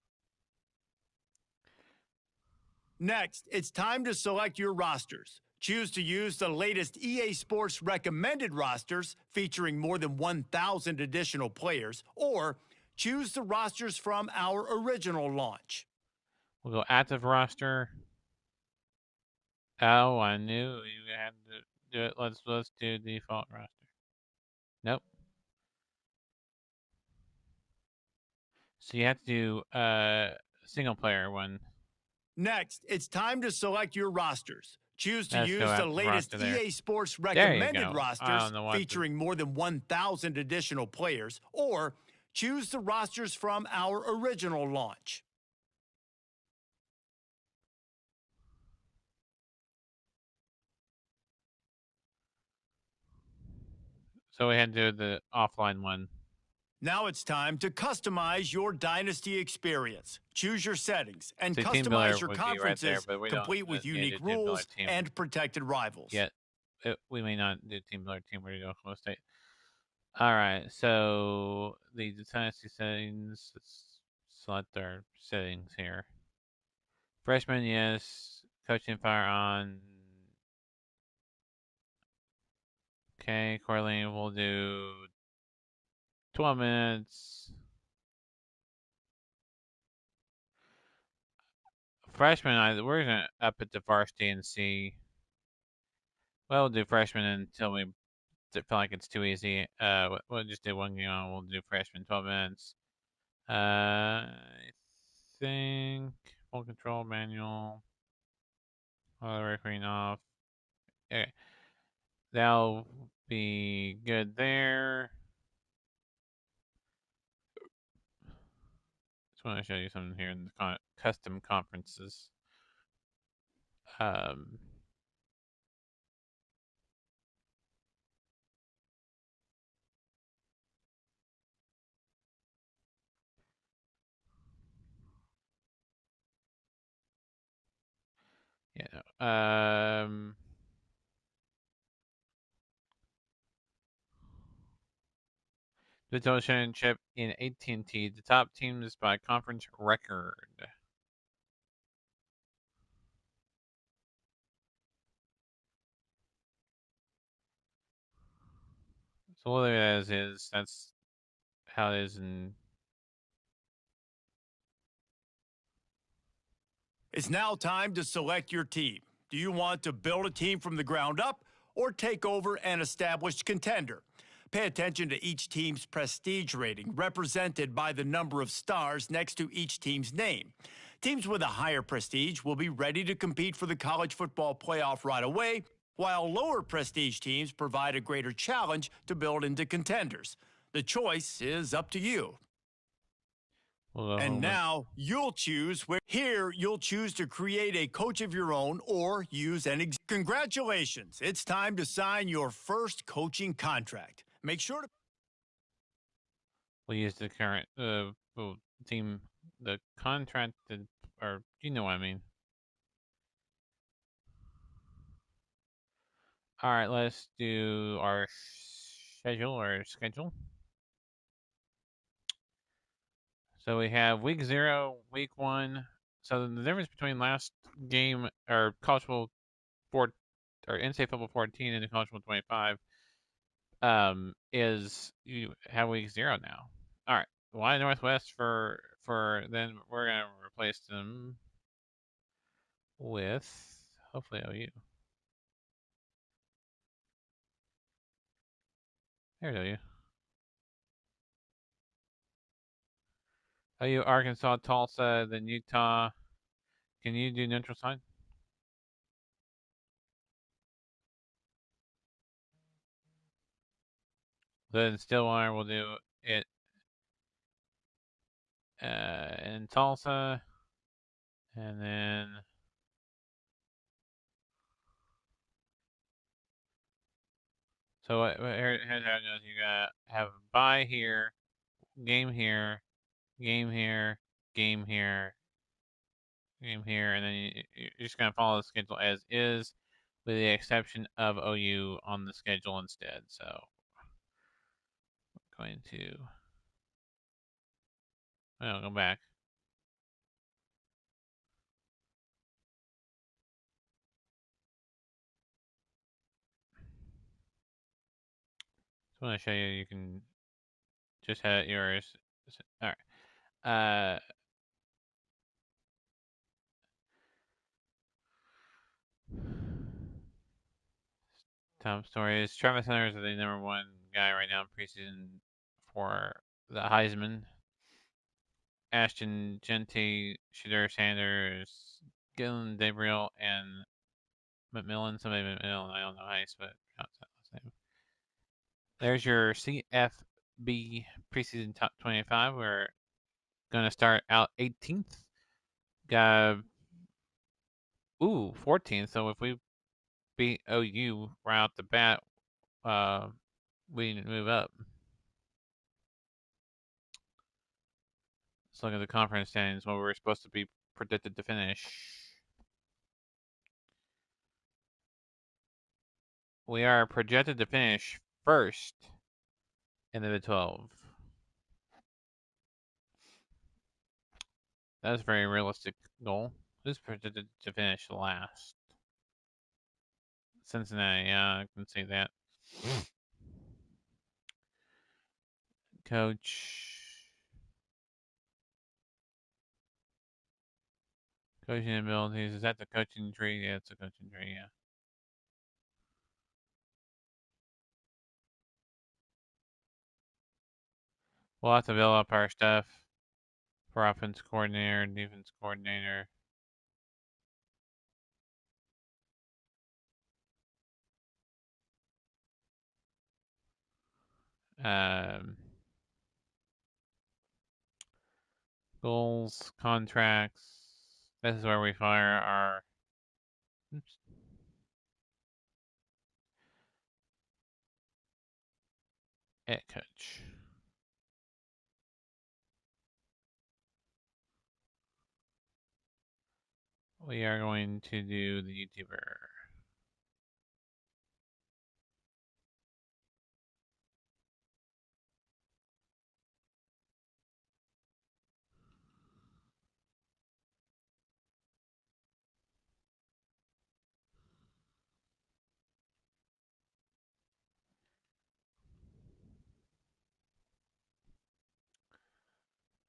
Next, it's time to select your rosters. Choose to use the latest EA Sports recommended rosters featuring more than 1,000 additional players, or choose the rosters from our original launch. We'll go active roster. Oh, I knew you had to do it. Let's do default roster. Nope. So you have to do single player one. Next, it's time to select your rosters. Choose to Let's go use the active latest roster there. EA Sports There you recommended go. I rosters don't know what featuring more than 1,000 additional players, or choose the rosters from our original launch. So we had to do the offline one. Now it's time to customize your Dynasty experience. Choose your settings and See, Team Builder customize your would be right there, conferences, but we don't complete with need to unique do Team Builder rules team and protected rivals. yet. We may not do Team Builder team. We're going to go Oklahoma State. All right, so the Dynasty settings. Let's select our settings here. Freshman, yes. Coaching fire on. Okay, Corleen, we'll do 12 minutes. Freshman, we're going to up it to varsity and see. Well, we'll do freshman until we feel like it's too easy. We'll just do one game on. We'll do freshman 12 minutes. I think full control manual. Auto recording off. Okay. That'll be good there. Just want to show you something here in the custom conferences. Um, yeah. The total championship in AT&T. The top teams by conference record. So what it is that's how it is in. It's now time to select your team. Do you want to build a team from the ground up or take over an established contender? Pay attention to each team's prestige rating, represented by the number of stars next to each team's name. Teams with a higher prestige will be ready to compete for the college football playoff right away, while lower prestige teams provide a greater challenge to build into contenders. The choice is up to you. And now you'll choose where. Here, you'll choose to create a coach of your own or use an. Congratulations! It's time to sign your first coaching contract. Make sure to. We'll use the current team, the contracted, or you know what I mean. All right, let's do our schedule. So we have week 0, week 1. So the difference between last game or college football 4 or NCAA football 14 and the college football 25 is you have week 0 now. All right, why Northwest for then we're gonna replace them with hopefully OU. There's OU. OU, Arkansas, Tulsa, then Utah. Can you do neutral site? Then Stillwater will do it in Tulsa, and then so here's how it goes. You got have bye here, game here, game here, game here, game here, and then you're just gonna follow the schedule as is, with the exception of OU on the schedule instead. So I'm going to go back. Just want to show you. You can just have yours. All right. Top story is Travis Hunter is the number one guy right now in preseason for the Heisman. Ashton Genty, Shadur Sanders, Gillen Gabriel, and McMillan. Somebody McMillan. I don't know how you spell that last name. There's your CFB preseason top 25. We're gonna start out 18th. Got 14th. So if we beat OU right out the bat, uh, we move up. Let's look at the conference standings. Where we're supposed to be predicted to finish. We are projected to finish first in the Big 12. That's a very realistic goal. Who's projected to finish last? Cincinnati. Yeah, I can see that. Coach. Coaching abilities. Is that the coaching tree? Yeah, it's a coaching tree, yeah. We'll have to build up our stuff for offense coordinator, defense coordinator. Um, Goals, contracts. This is where we fire our head coach. We are going to do the YouTuber.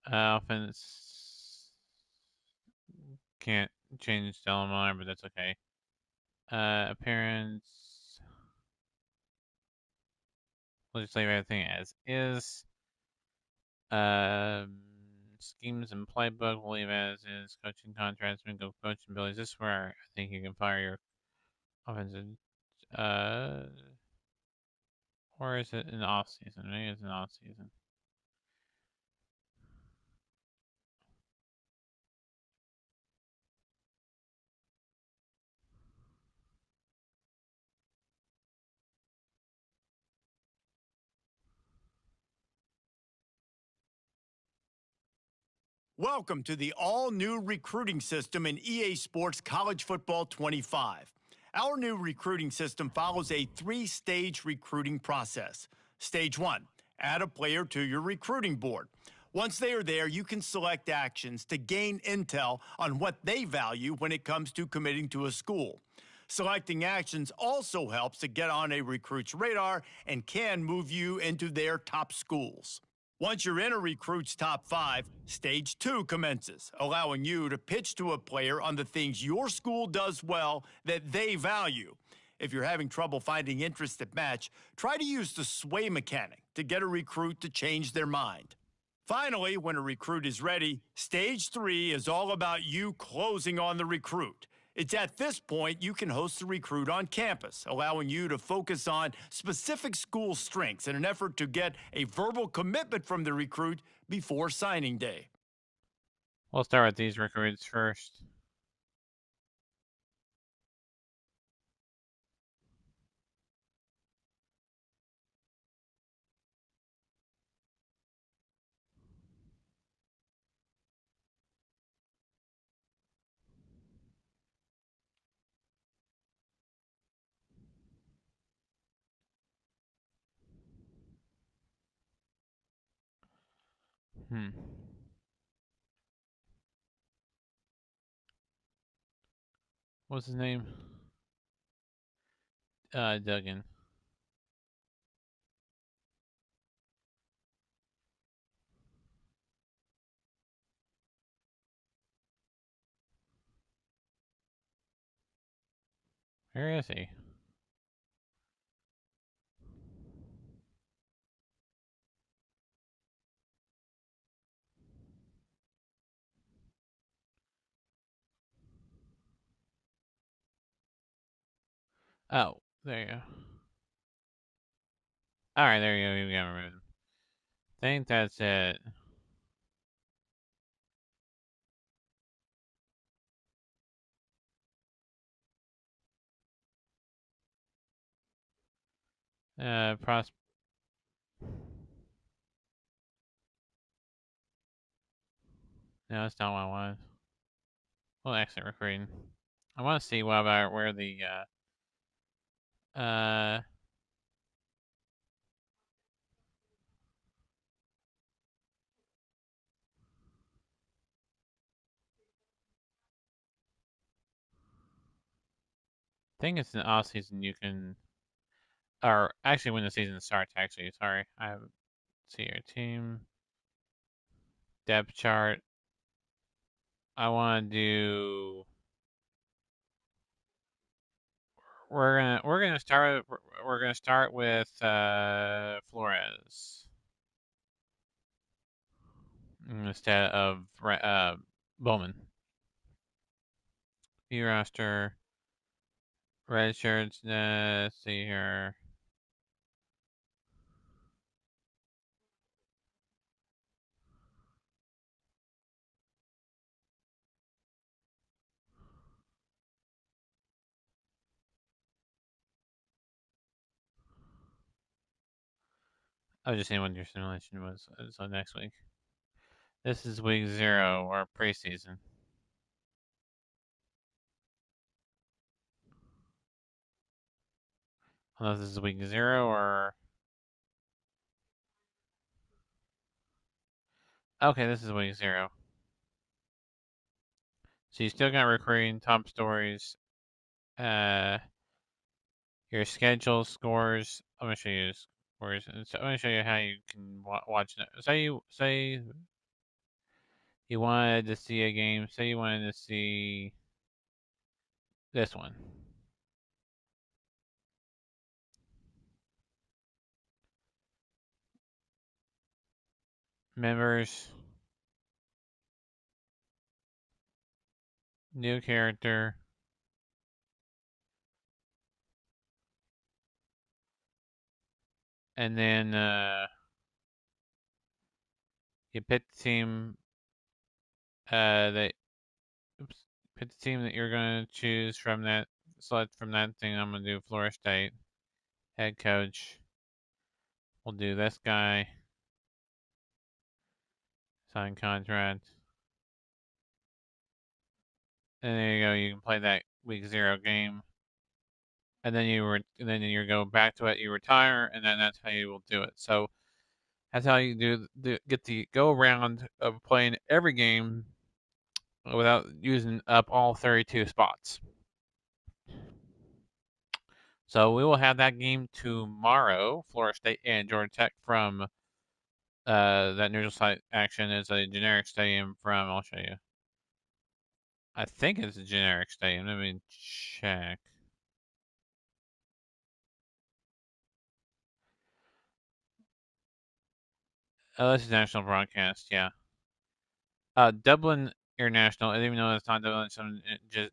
Offense can't change Delamar, but that's okay. Appearance. We'll just leave everything as is. Um, Schemes and playbook, we'll leave as is. Coaching contracts, we go coaching abilities. This is where I think you can fire your offensive. Uh, or is it in the off season? Maybe it's in the off season. Welcome to the all-new recruiting system in EA Sports College Football 25. Our new recruiting system follows a three-stage recruiting process. Stage 1, add a player to your recruiting board. Once they are there, you can select actions to gain intel on what they value when it comes to committing to a school. Selecting actions also helps to get on a recruit's radar and can move you into their top schools. Once you're in a recruit's top 5, Stage 2 commences, allowing you to pitch to a player on the things your school does well that they value. If you're having trouble finding interests that match, try to use the sway mechanic to get a recruit to change their mind. Finally, when a recruit is ready, Stage 3 is all about you closing on the recruit. It's at this point you can host the recruit on campus, allowing you to focus on specific school strengths in an effort to get a verbal commitment from the recruit before signing day. We'll start with these recruits first. Hmm. What's his name? Duggan. Where is he? Oh, there you go. Alright, there you go. You got removed. Think that's it. Pros. No, that's not what I want. We'll exit recruiting. I want to see what about where the thing is in the off season you can, or actually when the season starts. Actually, sorry, I have see your team depth chart. I want to do. We're gonna start with Flores instead of Bowman. View roster, red shirts. Let's see here. I was just saying what your simulation was. So next week. This is week 0 or preseason. Unless this is week 0 or. Okay, this is week 0. So you still got recruiting, top stories, uh, your schedule scores. I'm gonna show you scores. So I'm gonna show you how you can watch it. Say you wanted to see a game. Say you wanted to see this one. Members, new character, and then you pick the team that oops, pick the team that you're gonna choose from that. Select from that thing. I'm gonna do Florida State head coach. We'll do this guy. Sign contract. And there you go. You can play that week 0 game, and then you go back to it. You retire, and then that's how you will do it. So that's how you get the go around of playing every game without using up all 32 spots. So we will have that game tomorrow. Florida State and Georgia Tech from that neutral site action is a generic stadium from. I'll show you. I think it's a generic stadium. Let me check. Oh, this is national broadcast. Yeah. Dublin International. I didn't even know it's not Dublin. It's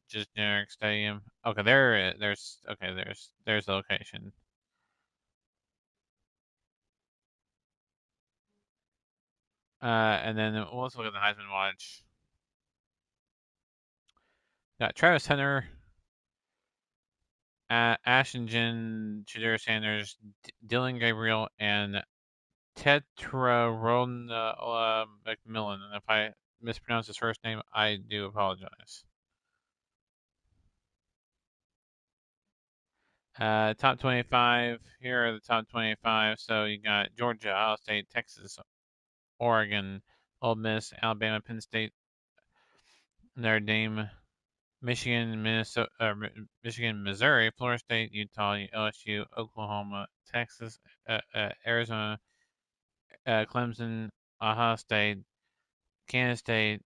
just generic stadium. Okay, there's the location. And then we'll also look at the Heisman Watch. Got Travis Hunter, Ashingen, Shadur Sanders, Dylan Gabriel, and Tetrarona McMillan. And if I mispronounce his first name, I do apologize. Top 25. Here are the top 25. So you got Georgia, Ohio State, Texas, Oregon, Ole Miss, Alabama, Penn State, Notre Dame, Michigan, Minnesota, Michigan, Missouri, Florida State, Utah, LSU, Oklahoma, Texas, Arizona, Clemson, Ohio State, Kansas State,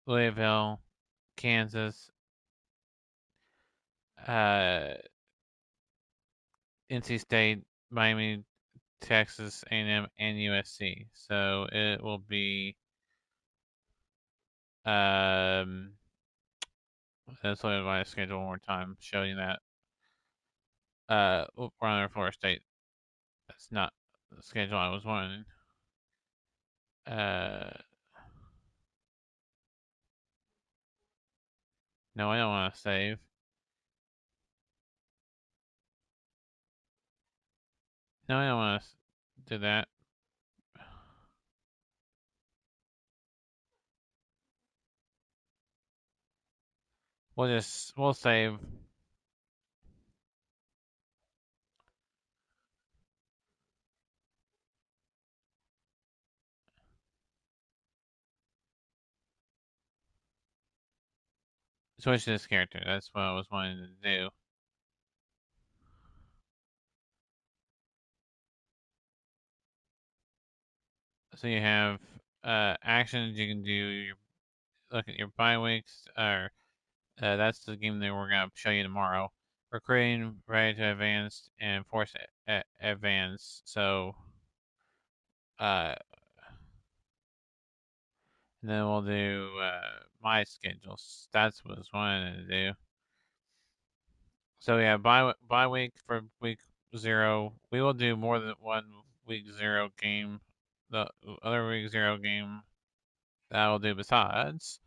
Louisville, Kansas, NC State, Miami, Texas A&M, and USC. So it will be um. Let's look at my schedule one more time, showing that we're on Florida State. That's not the schedule I was wanting. Uh, no, I don't want to save. No, I don't want to do that. We'll save. Switch to this character. That's what I was wanting to do. So you have actions you can do. You look at your bye weeks, or that's the game that we're gonna show you tomorrow. Recruiting, ready to advance, and force advance. So uh, and then we'll do my schedules. That's what I was wanting to do. So yeah, bye week for week 0. We will do more than one week 0 game. The other week 0 game that we'll do besides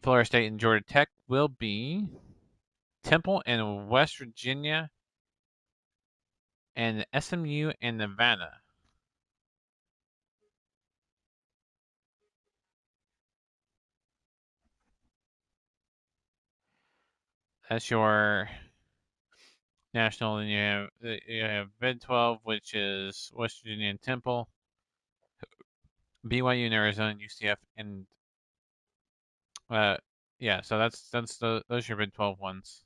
Florida State and Georgia Tech will be Temple and West Virginia and SMU and Nevada. That's your national. And you have Big 12, which is West Virginia and Temple, BYU and Arizona, and UCF, and yeah. So those are your Big 12 ones.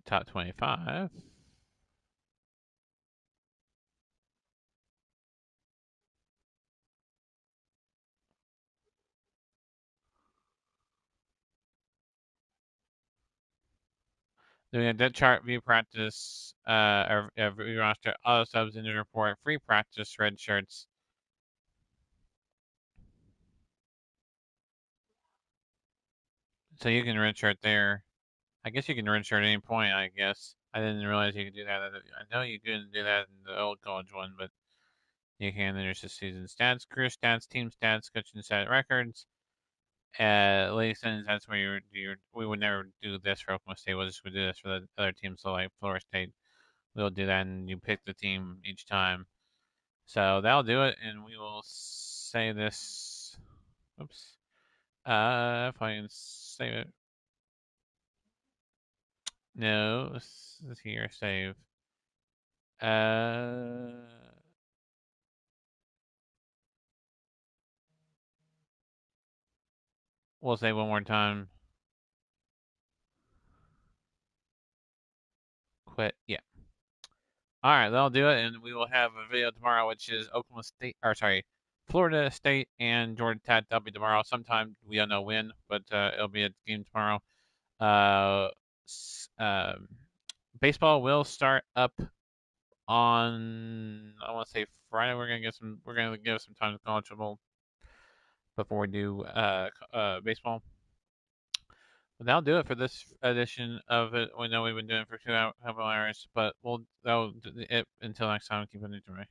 Top 25. Doing a depth chart, view practice, review roster, auto subs, injury report, free practice, red shirts. So you can redshirt there. I guess you can redshirt at any point, I guess. I didn't realize you could do that. I know you couldn't do that in the old college one, but you can. Then there's the season stats, career stats, team stats, coaching stat records. Latest that's where we would never do this for Oklahoma State. We'll just do this for the other teams. So like Florida State, we'll do that, and you pick the team each time. So that'll do it, and we will say this. Oops. If I can save it. No, this is here. Save. Uh, we'll say one more time. Quit. Yeah. All right, that'll do it, and we will have a video tomorrow, which is Oklahoma State, or sorry, Florida State and Georgia Tech. That'll be tomorrow sometime. We don't know when, but it'll be a game tomorrow. Uh, baseball will start up on I want to say Friday. We're gonna give some time to college football before we do baseball. But that'll do it for this edition of it. We know we've been doing it for 2 hours, but that'll do it until next time. Keep it enjoy.